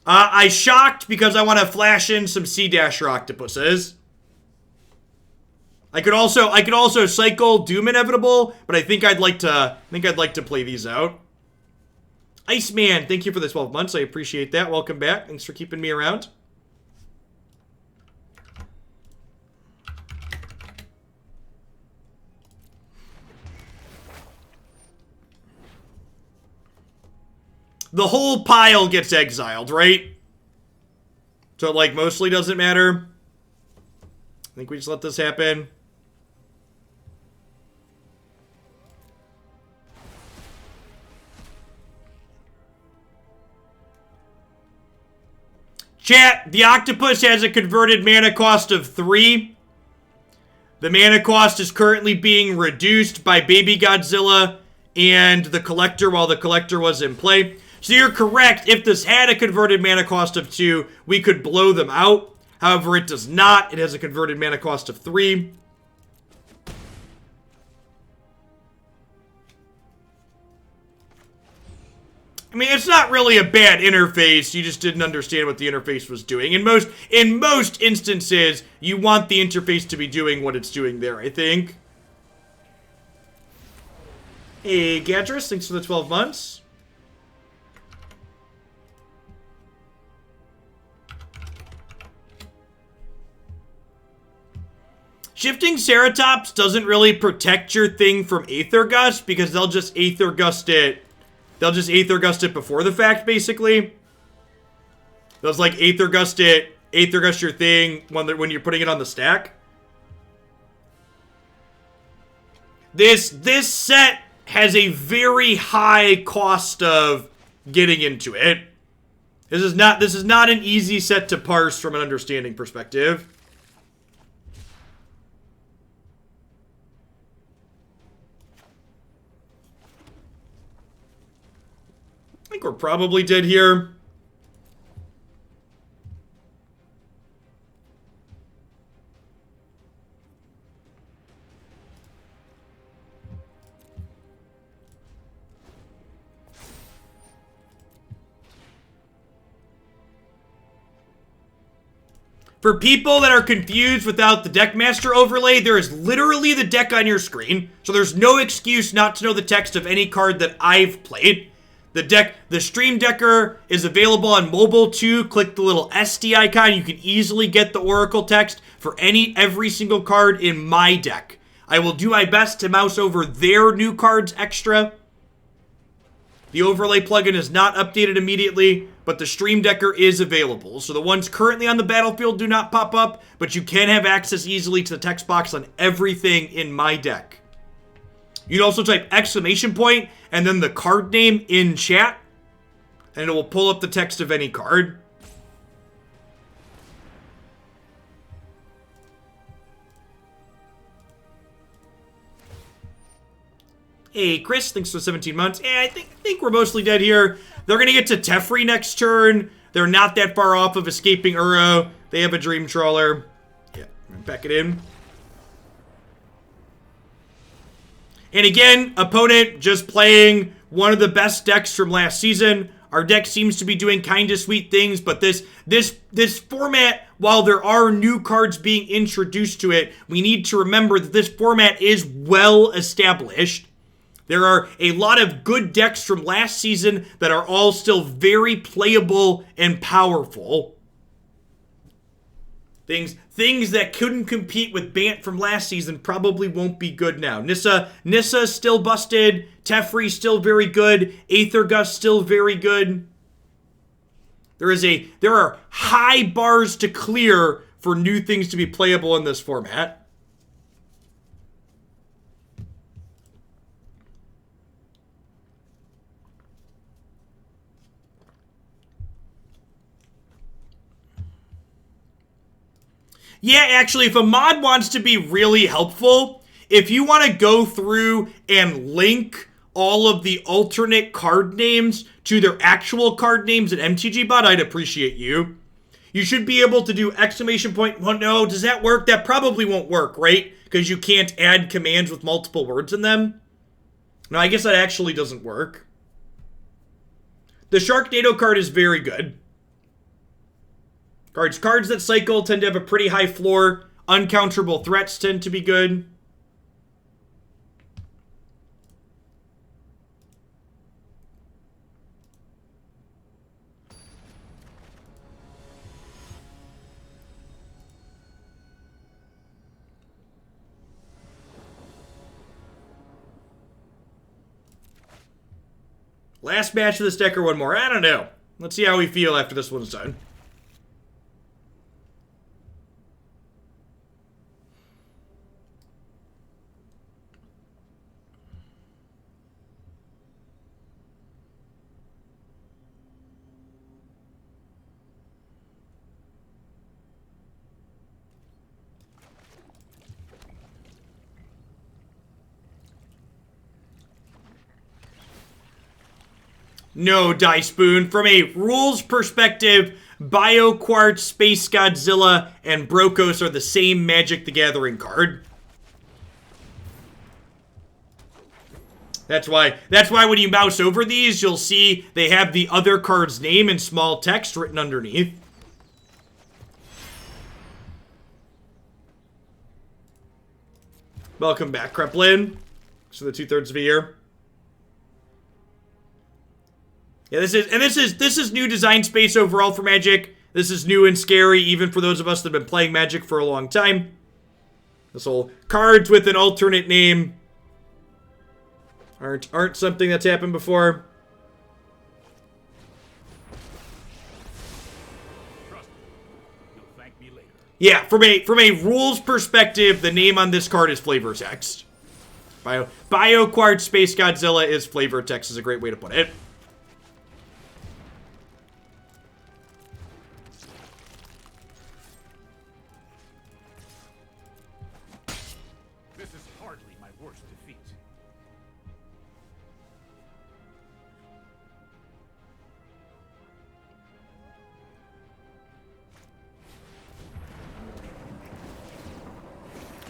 I shocked because I want to flash in some Sea-Dasher Octopuses. I could also cycle Doom Inevitable, but I think I'd like to play these out. Iceman, thank you for the 12 months. I appreciate that. Welcome back. Thanks for keeping me around. The whole pile gets exiled, right? So it, like, mostly doesn't matter. I think we just let this happen. Chat, the octopus has a converted mana cost of 3. The mana cost is currently being reduced by Baby Godzilla and the collector while the collector was in play. So you're correct. If this had a converted mana cost of 2, we could blow them out. However, it does not. It has a converted mana cost of 3. I mean, it's not really a bad interface. You just didn't understand what the interface was doing. In most instances, you want the interface to be doing what it's doing there, I think. Hey, Gadris, thanks for the 12 months. Shifting Ceratops doesn't really protect your thing from Aether Gust because they'll just Aether Gust it. They'll just Aether Gust it before the fact, basically. They'll like Aether Gust your thing when you're putting it on the stack. This set has a very high cost of getting into it. This is not an easy set to parse from an understanding perspective. I think we're probably dead here. For people that are confused without the Deckmaster overlay, there is literally the deck on your screen, so there's no excuse not to know the text of any card that I've played. The Stream Decker is available on mobile too. Click the little SD icon. You can easily get the Oracle text for every single card in my deck. I will do my best to mouse over their new cards extra. The overlay plugin is not updated immediately, but the Stream Decker is available. So the ones currently on the battlefield do not pop up, but you can have access easily to the text box on everything in my deck. You'd also type exclamation point and then the card name in chat, and it will pull up the text of any card. Hey, Chris, thanks for 17 months. I think we're mostly dead here. They're going to get to Teferi next turn. They're not that far off of escaping Uro. They have a Dream Trawler. Yeah, back it in. And again, opponent just playing one of the best decks from last season. Our deck seems to be doing kind of sweet things, but this format, while there are new cards being introduced to it, we need to remember that this format is well established. There are a lot of good decks from last season that are all still very playable and powerful. Things that couldn't compete with Bant from last season probably won't be good now. Nissa still busted. Teferi still very good. Aethergust still very good. There are high bars to clear for new things to be playable in this format. Yeah, actually, if a mod wants to be really helpful, if you want to go through and link all of the alternate card names to their actual card names in MTGBot, I'd appreciate you. You should be able to do exclamation point. Well, no, does that work? That probably won't work, right? Because you can't add commands with multiple words in them. No, I guess that actually doesn't work. The Sharknado card is very good. Cards that cycle tend to have a pretty high floor. Uncounterable threats tend to be good. Last match of this deck or one more? I don't know. Let's see how we feel after this one's done. No, Die Spoon. From a rules perspective, BioQuartz, Space Godzilla, and Brokkos are the same Magic the Gathering card. That's why when you mouse over these, you'll see they have the other card's name in small text written underneath. Welcome back, Kreplin. So the 2/3 of a year. Yeah, this is new design space overall for Magic. This is new and scary, even for those of us that have been playing Magic for a long time. This whole cards with an alternate name aren't something that's happened before. Trust me. You'll thank me later. Yeah, from a rules perspective, the name on this card is flavor text. BioQuartz Space Godzilla is flavor text, is a great way to put it.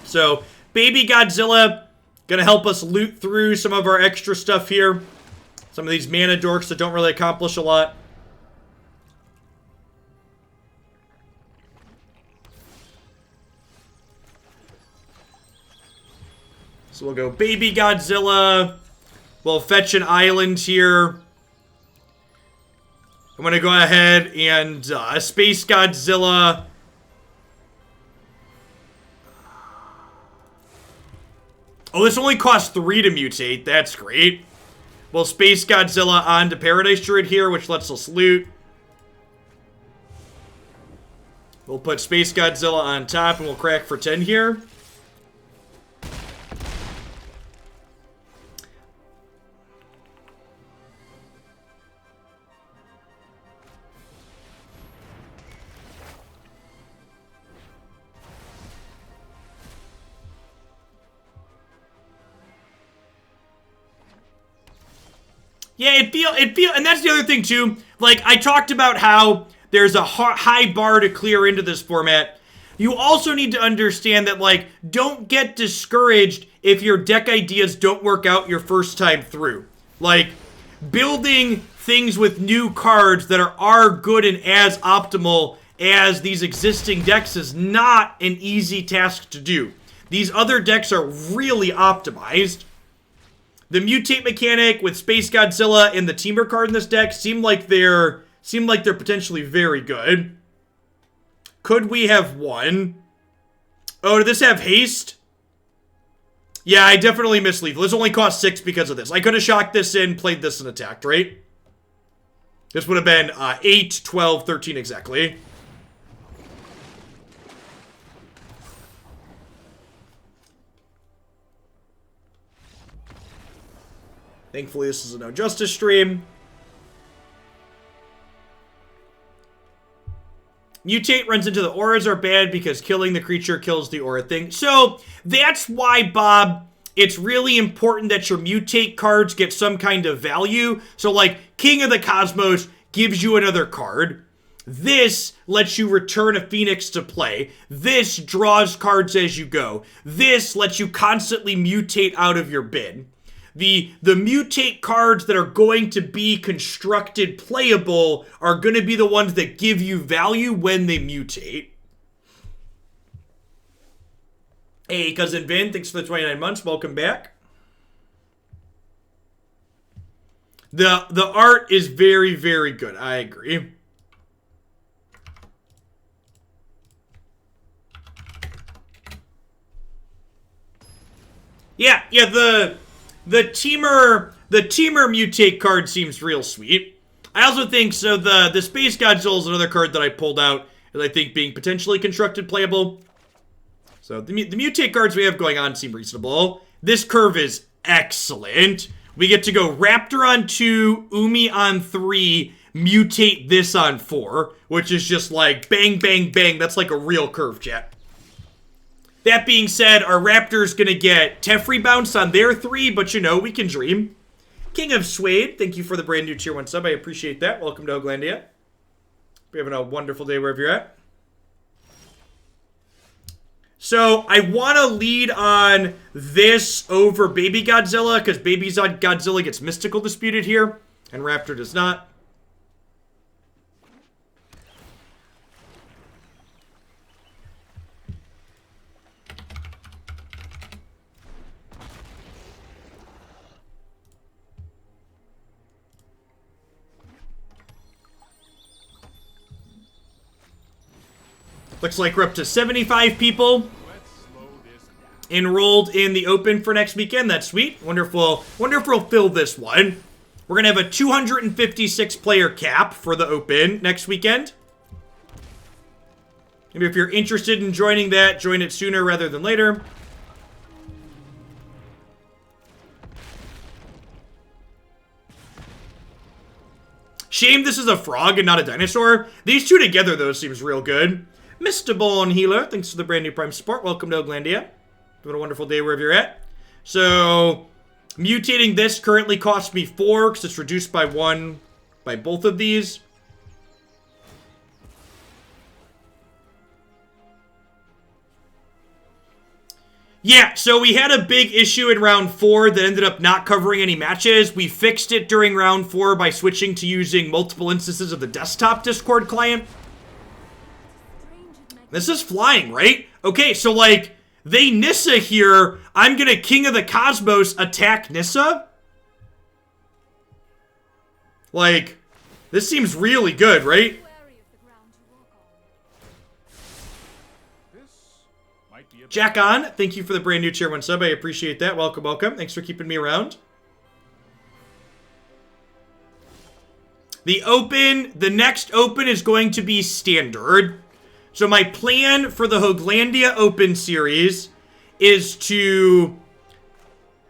So, Baby Godzilla, gonna help us loot through some of our extra stuff here. Some of these mana dorks that don't really accomplish a lot. So we'll go Baby Godzilla. We'll fetch an island here. I'm gonna go ahead and Space Godzilla. Oh, this only costs 3 to mutate. That's great. Well, Space Godzilla onto Paradise Druid here, which lets us loot. We'll put Space Godzilla on top, and we'll crack for 10 here. Yeah, it feel, and that's the other thing too. Like, I talked about how there's a high bar to clear into this format. You also need to understand that, like, don't get discouraged if your deck ideas don't work out your first time through. Like, building things with new cards that are good and as optimal as these existing decks is not an easy task to do. These other decks are really optimized. The Mutate mechanic with Space Godzilla and the Temur card in this deck seem like they're potentially very good. Could we have won? Oh, did this have haste? Yeah, I definitely missed lethal. This only cost 6 because of this. I could have shocked this in, played this, and attacked, right? This would have been 8, 12, 13 exactly. Thankfully, this is a No Justice stream. Mutate runs into the auras are bad because killing the creature kills the aura thing. So, that's why, Bob, it's really important that your Mutate cards get some kind of value. So, like, King of the Cosmos gives you another card. This lets you return a Phoenix to play. This draws cards as you go. This lets you constantly mutate out of your bin. The mutate cards that are going to be constructed playable are going to be the ones that give you value when they mutate. Hey, Cousin Vin, thanks for the 29 months. Welcome back. The art is very, very good. I agree. Yeah, the Temur Mutate card seems real sweet. I also think, so the Space Godzilla is another card that I pulled out as I think being potentially constructed playable. So the Mutate cards we have going on seem reasonable. This curve is excellent. We get to go Raptor on 2, Umi on 3, Mutate this on 4, which is just like bang, bang, bang. That's like a real curve, chat. That being said, our Raptor's gonna get Teferi bounce on their 3, but you know, we can dream. King of Suede, thank you for the brand new tier 1 sub. I appreciate that. Welcome to Oglandia. We're having a wonderful day wherever you're at. So, I want to lead on this over Baby Godzilla, because Baby Godzilla gets Mystical Disputed here, and Raptor does not. Looks like we're up to 75 people enrolled in the open for next weekend. That's sweet. Wonderful. Wonderful we'll fill this one. We're going to have a 256 player cap for the open next weekend. Maybe if you're interested in joining that, join it sooner rather than later. Shame this is a frog and not a dinosaur. These two together, though, seems real good. Mr. Bone Healer, thanks for the brand new Prime support. Welcome to Oglandia. Having a wonderful day wherever you're at. So, mutating this currently costs me 4 because it's reduced by 1 by both of these. Yeah, so we had a big issue in round 4 that ended up not covering any matches. We fixed it during round 4 by switching to using multiple instances of the desktop Discord client. This is flying, right? Okay, so like, they Nissa here. I'm gonna King of the Cosmos attack Nissa? Like, this seems really good, right? Jack on, thank you for the brand new tier 1 sub. I appreciate that. Welcome, welcome. Thanks for keeping me around. The open, the next open is going to be standard. So my plan for the Hoglandia Open series is to...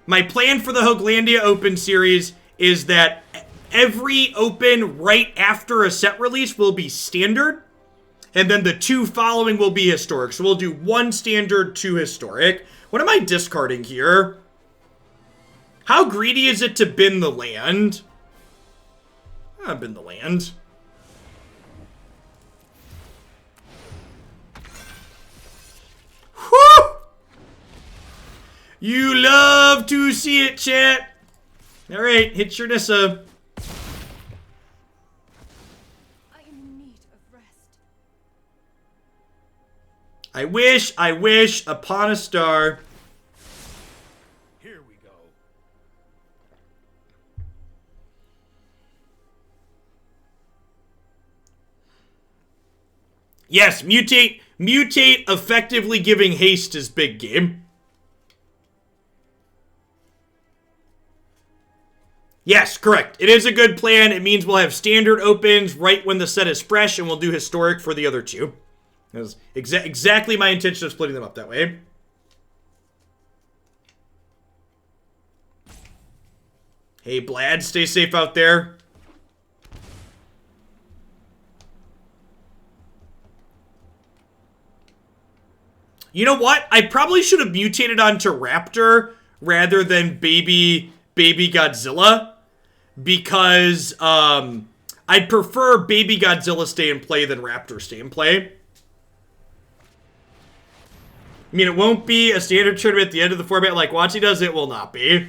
My plan for the Hoglandia Open series is that every open right after a set release will be standard. And then the 2 following will be historic. So we'll do 1 standard, 2 historic. What am I discarding here? How greedy is it to bin the land? I've been the land. Whew! You love to see it, chat. All right, hit your Nissa. I am in need of rest. I wish upon a star. Here we go. Yes, mutate, effectively giving haste is big game. Yes, correct. It is a good plan. It means we'll have standard opens right when the set is fresh, and we'll do historic for the other two. That was exactly my intention of splitting them up that way. Hey, Blad, stay safe out there. You know what? I probably should have mutated onto Raptor rather than Baby Godzilla, because I'd prefer Baby Godzilla stay in play than Raptor stay in play. I mean, it won't be a standard tournament at the end of the format like Watsy does. It will not be.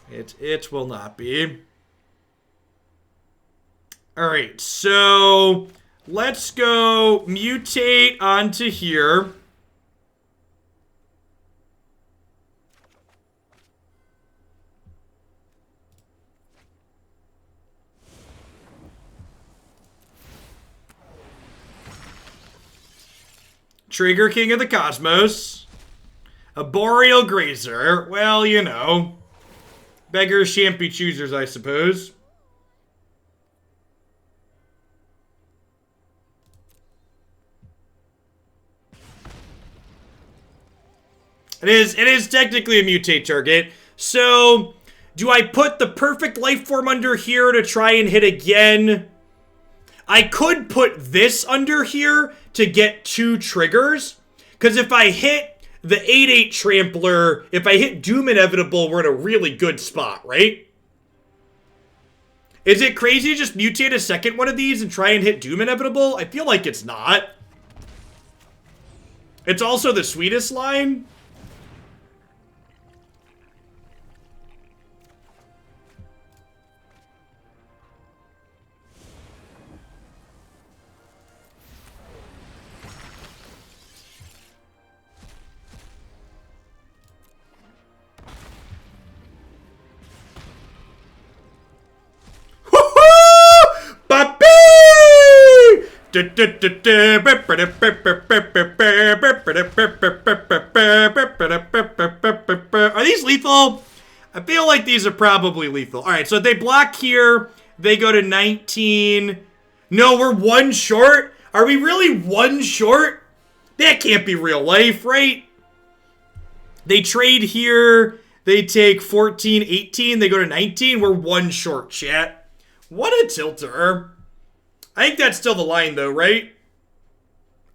It will not be. All right, so let's go mutate onto here. Trigger King of the Cosmos. Arboreal Grazer. Well, you know. Beggars shan't be choosers, I suppose. It is technically a mutate target. So, do I put the perfect life form under here to try and hit again? I could put this under here to get 2 triggers. Because if I hit the 8/8 Trampler, if I hit Doom Inevitable, we're in a really good spot, right? Is it crazy to just mutate a second one of these and try and hit Doom Inevitable? I feel like it's not. It's also the sweetest line. Are these lethal? I feel like these are probably lethal. All right, so if they block here, they go to 19. No, we're 1 short? Are we really 1 short? That can't be real life, right? They trade here. They take 14, 18. They go to 19. We're 1 short, chat. What a tilter. I think that's still the line, though, right?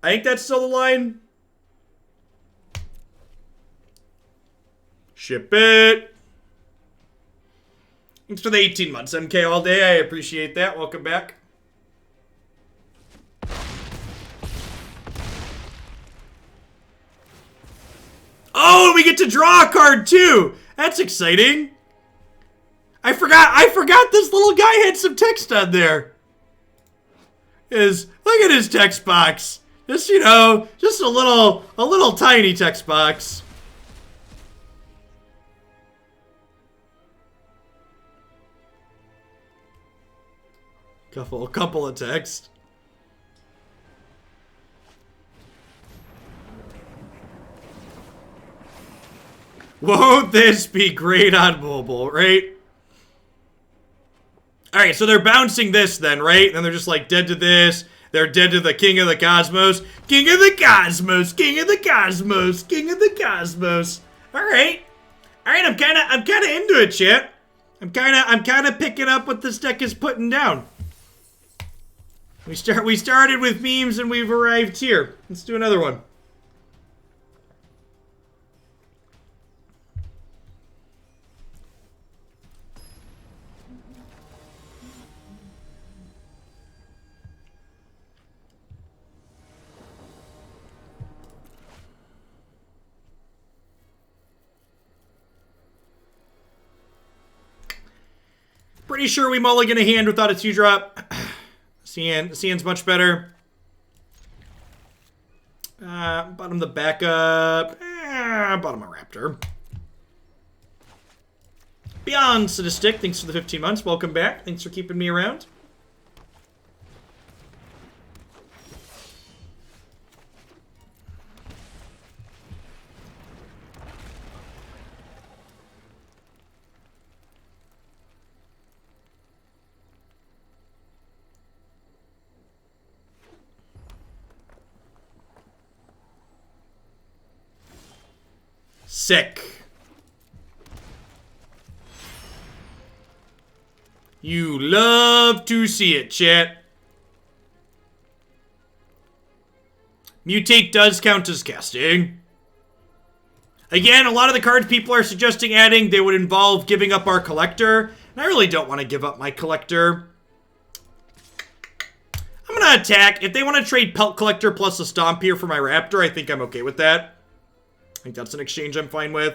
I think that's still the line. Ship it. Thanks for the 18 months, MK, all day. I appreciate that. Welcome back. Oh, we get to draw a card, too. That's exciting. I forgot this little guy had some text on there. Look at his text box. Just, you know, just a little tiny text box. Couple of text. Won't this be great on mobile, right? Alright, so they're bouncing this then, right? And they're just like dead to this. They're dead to the King of the Cosmos. King of the Cosmos! King of the Cosmos! King of the Cosmos! Alright. Alright, I'm kinda into it, chat. I'm kinda picking up what this deck is putting down. We started with memes and we've arrived here. Let's do another one. Pretty sure we mulligan a hand without a 2-drop. Cian's much better. Bottom the backup. Bottom a Raptor. Beyond Sadistic, thanks for the 15 months. Welcome back. Thanks for keeping me around. Sick. You love to see it, chat. Mutate does count as casting. Again, a lot of the cards people are suggesting adding, they would involve giving up our collector. And I really don't want to give up my collector. I'm going to attack. If they want to trade Pelt Collector plus a Stomp here for my Raptor, I think I'm okay with that. I think that's an exchange I'm fine with.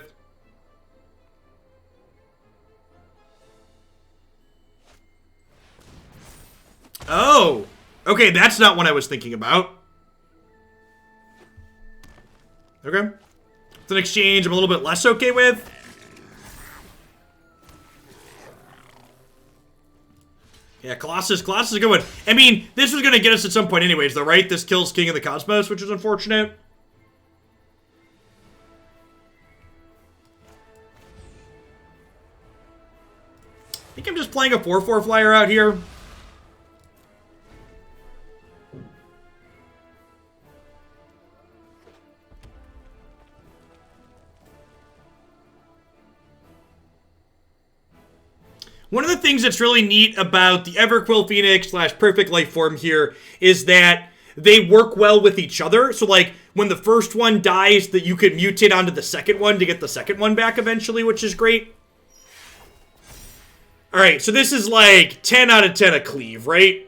Oh! Okay, that's not what I was thinking about. Okay. It's an exchange I'm a little bit less okay with. Yeah, Colossus is a good one. I mean, this was going to get us at some point anyways, though, right? This kills King of the Cosmos, which is unfortunate. I think I'm just playing a 4/4 flyer out here. One of the things that's really neat about the Everquill Phoenix / Perfect Life Form here is that they work well with each other. So, like, when the first one dies, that you could mutate onto the second one to get the second one back eventually, which is great. Alright, so this is like 10 out of 10 a cleave, right?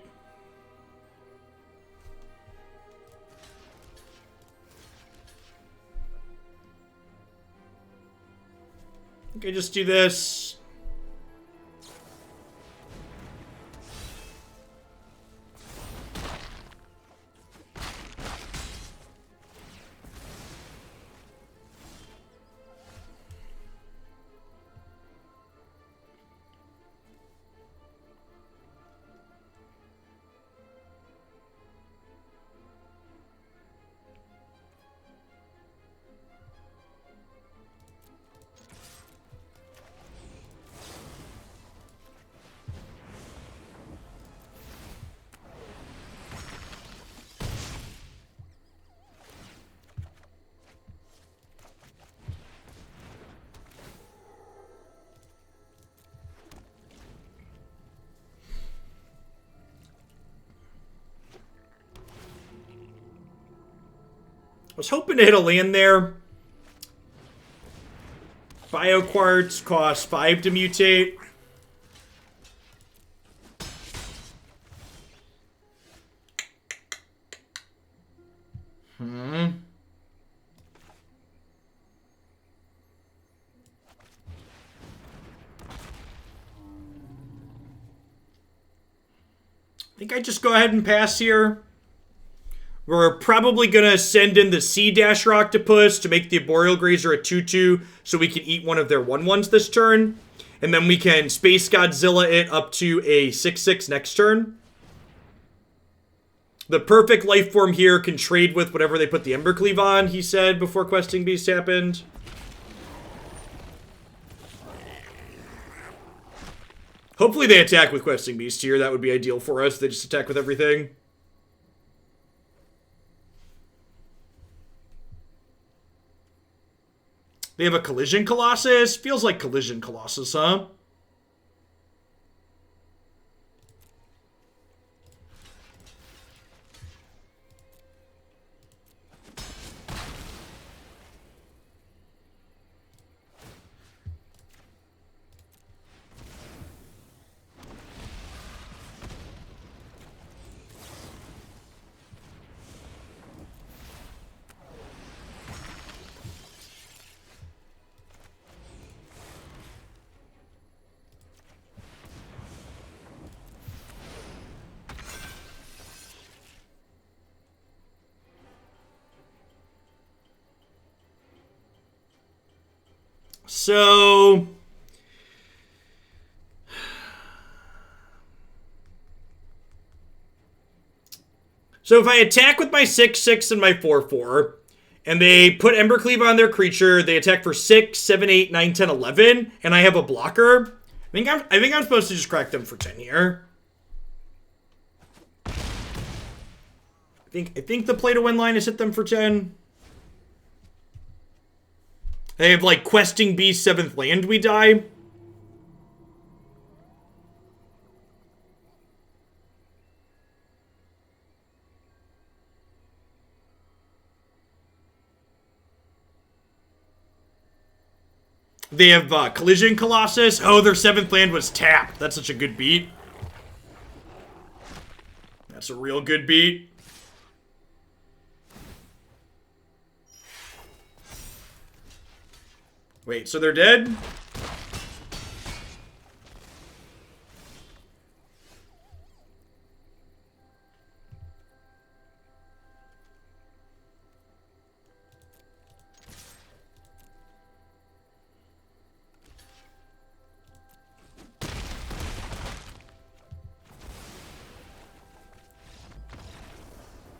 Okay, just do this. I was hoping to hit a land there. Bio Quartz costs 5 to mutate. I think I just go ahead and pass here. We're probably going to send in the Sea-Dasher Octopus to make the Arboreal Grazer a 2/2 so we can eat one of their 1/1s this turn. And then we can Space Godzilla it up to a 6/6 next turn. The Perfect Life Form here can trade with whatever they put the Embercleave on, he said before Questing Beast happened. Hopefully they attack with Questing Beast here. That would be ideal for us. They just attack with everything. They have a Collision Colossus. Feels like Collision Colossus, huh? So if I attack with my 6/6 and my 4/4, and they put Embercleave on their creature, they attack for 6, 7, 8, 9, 10, 11, and I have a blocker, I think I'm supposed to just crack them for 10 here. I think the play to win line has hit them for 10. They have like Questing Beast, 7th land, we die. They have Collision Colossus. Oh, their 7th land was tapped. That's such a good beat. That's a real good beat. Wait, so they're dead?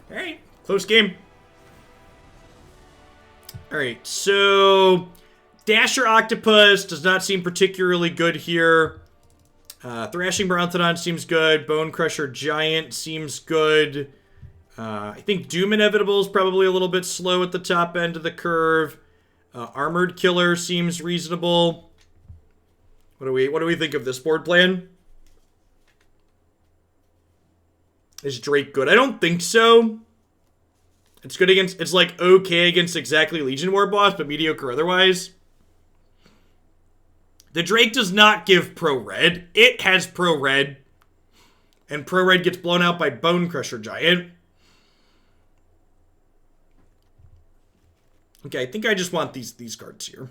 Alright, close game. Alright, so Sea-Dasher Octopus does not seem particularly good here. Thrashing Brontodon seems good. Bonecrusher Giant seems good. I think Doom Inevitable is probably a little bit slow at the top end of the curve. Armored Killer seems reasonable. What do we think of this board plan? Is Drake good? I don't think so. It's good against, it's like okay against exactly Legion War boss, but mediocre otherwise. The Drake does not give pro red. It has pro red. And pro red gets blown out by Bonecrusher Giant. Okay, I think I just want these cards here.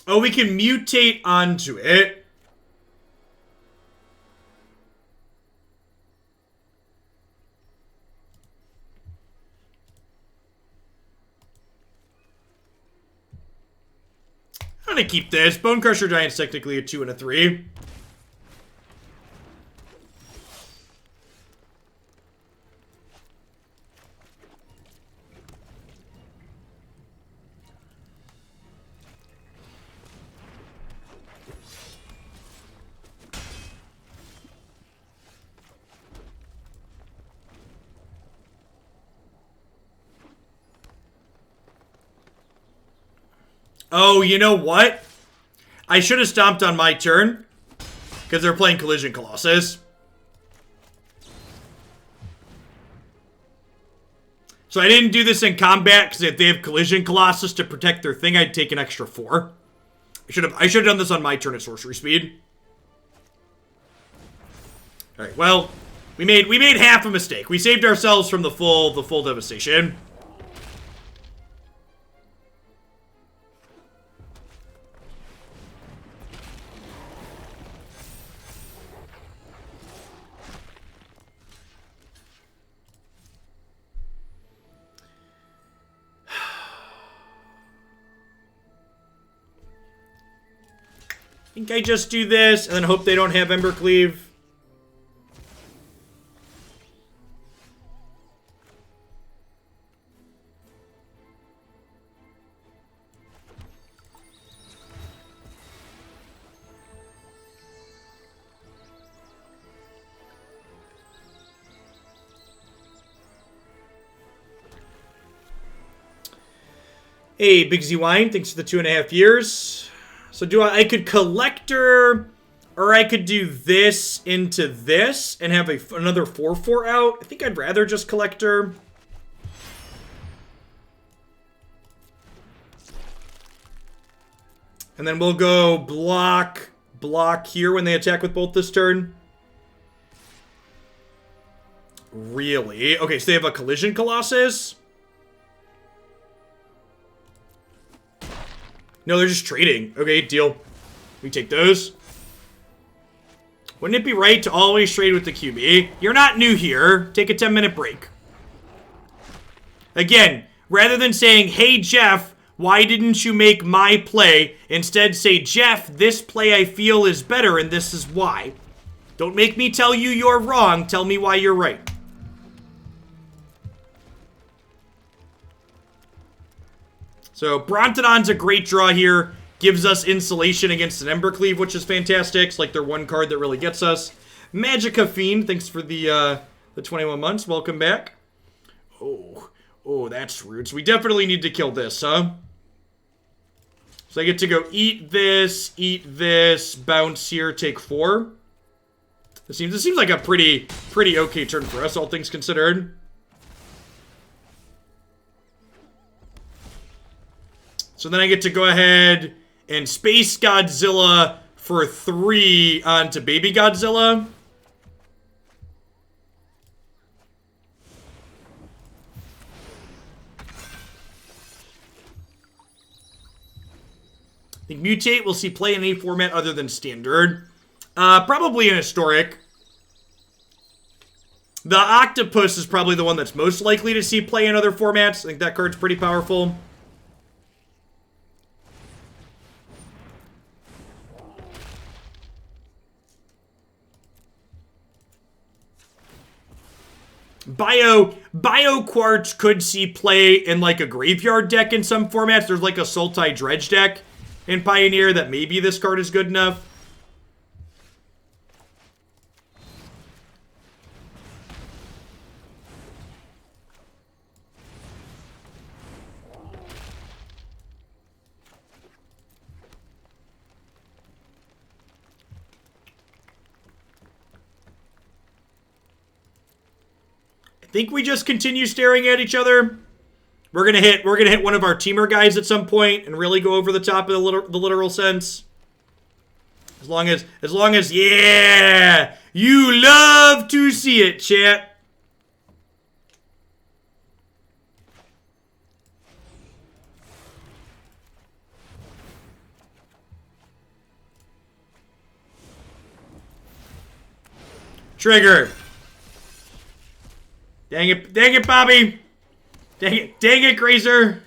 Oh, we can mutate onto it. I'm gonna keep this. Bonecrusher Giant's technically a 2 and a 3. Oh, you know what? I should have stomped on my turn. Because they're playing Collision Colossus. So I didn't do this in combat, because if they have Collision Colossus to protect their thing, I'd take an extra 4. I should have done this on my turn at sorcery speed. Alright, well, we made half a mistake. We saved ourselves from the full devastation. I think I just do this, and then hope they don't have Embercleave. Hey, Big Z Wine, thanks for the 2.5 years. So I could Collector, or I could do this into this and have another 4/4 out. I think I'd rather just Collector. And then we'll go block here when they attack with bolt this turn. Really? Okay, so they have a Collision Colossus? No, they're just trading. Okay, deal. We take those. Wouldn't it be right to always trade with the QB? You're not new here. Take a 10-minute break. Again, rather than saying, hey, Jeff, why didn't you make my play? Instead, say, Jeff, this play I feel is better, and this is why. Don't make me tell you you're wrong. Tell me why you're right. So, Brontodon's a great draw here. Gives us insulation against an Embercleave, which is fantastic. It's like their one card that really gets us. Magica Fiend, thanks for the 21 months. Welcome back. Oh, that's rude. So we definitely need to kill this, huh? So I get to go eat this, bounce here, take 4. This seems like a pretty okay turn for us, all things considered. So then I get to go ahead and Space Godzilla for 3 onto Baby Godzilla. I think Mutate will see play in any format other than Standard. Probably an Historic. The Octopus is probably the one that's most likely to see play in other formats. I think that card's pretty powerful. Bio Quartz could see play in like a graveyard deck in some formats. There's like a Sultai Dredge deck in Pioneer that maybe this card is good enough. I think we just continue staring at each other. We're gonna hit one of our Temur guys at some point and really go over the top of the literal sense. As long as yeah, you love to see it, chat. Trigger. Dang it, Bobby. Dang it, Grazer.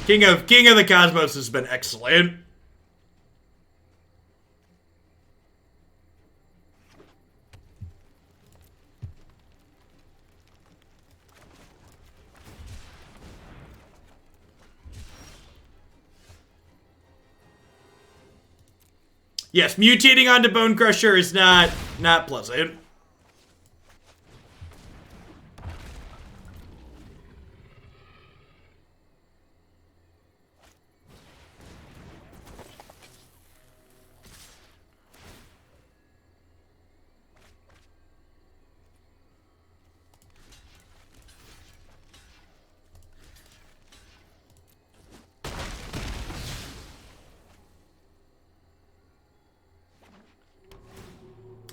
King of the Cosmos has been excellent. Yes, mutating onto Bonecrusher is not pleasant.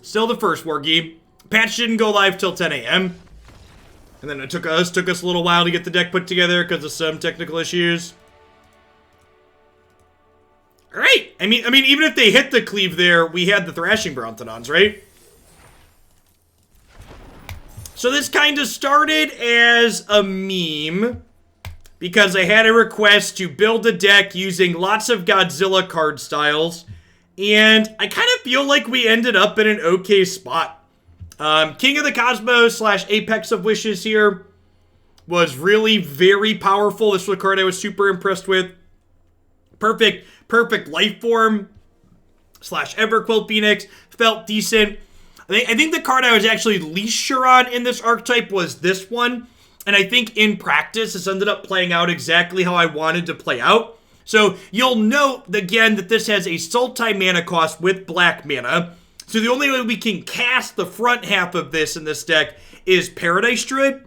Still the first Wargy. Patch didn't go live till 10 a.m. And then it took us a little while to get the deck put together because of some technical issues. Alright. I mean, even if they hit the cleave there, we had the Thrashing Brontodons, right? So this kind of started as a meme because I had a request to build a deck using lots of Godzilla card styles. And I kind of feel like we ended up in an okay spot. King of the Cosmos / Apex of Wishes here was really very powerful. This was a card I was super impressed with. Perfect life form / Everquill Phoenix felt decent. I think the card I was actually least sure on in this archetype was this one. And I think in practice, this ended up playing out exactly how I wanted to play out. So you'll note, again, that this has a Sultai mana cost with black mana. So the only way we can cast the front half of this in this deck is Paradise Druid.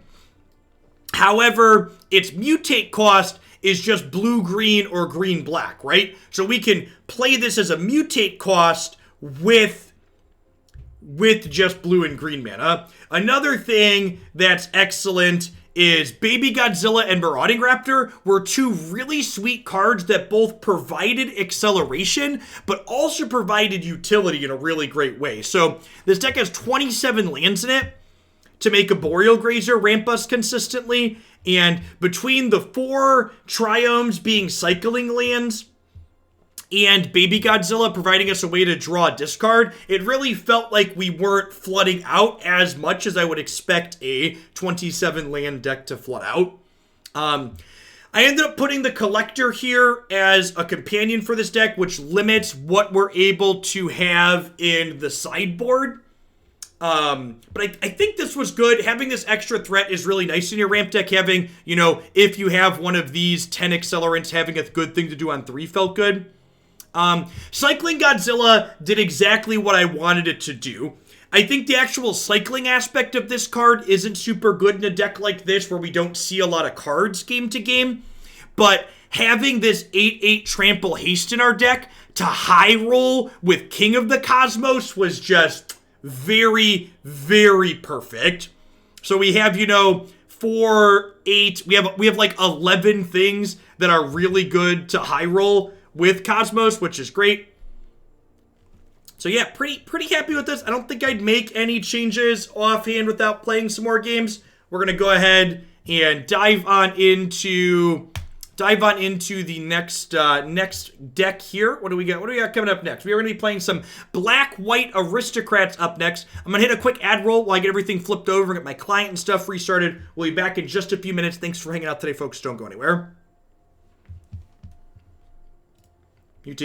However, its mutate cost is just blue-green or green-black, right? So we can play this as a mutate cost with just blue and green mana. Another thing that's excellent is Baby Godzilla and Marauding Raptor were two really sweet cards that both provided acceleration, but also provided utility in a really great way. So this deck has 27 lands in it to make Arboreal Grazer ramp us consistently, and between the 4 Triomes being cycling lands and Baby Godzilla providing us a way to draw a discard, it really felt like we weren't flooding out as much as I would expect a 27 land deck to flood out. I ended up putting the Collector here as a companion for this deck, which limits what we're able to have in the sideboard. But I think this was good. Having this extra threat is really nice in your ramp deck. Having, you know, if you have one of these 10 accelerants, having a good thing to do on 3 felt good. Cycling Godzilla did exactly what I wanted it to do. I think the actual cycling aspect of this card isn't super good in a deck like this where we don't see a lot of cards game to game. But having this 8/8 trample haste in our deck to high roll with King of the Cosmos was just very, very perfect. So we have, you know, 4, 8, we have like 11 things that are really good to high roll with Cosmos, which is great. So yeah, pretty happy with this. I don't think I'd make any changes offhand without playing some more games. We're gonna go ahead and dive on into the next deck here. What do we got? What do we got coming up next? We are gonna be playing some Black-White Aristocrats up next. I'm gonna hit a quick ad roll while I get everything flipped over and get my client and stuff restarted. We'll be back in just a few minutes. Thanks for hanging out today, folks. Don't go anywhere. Mutate.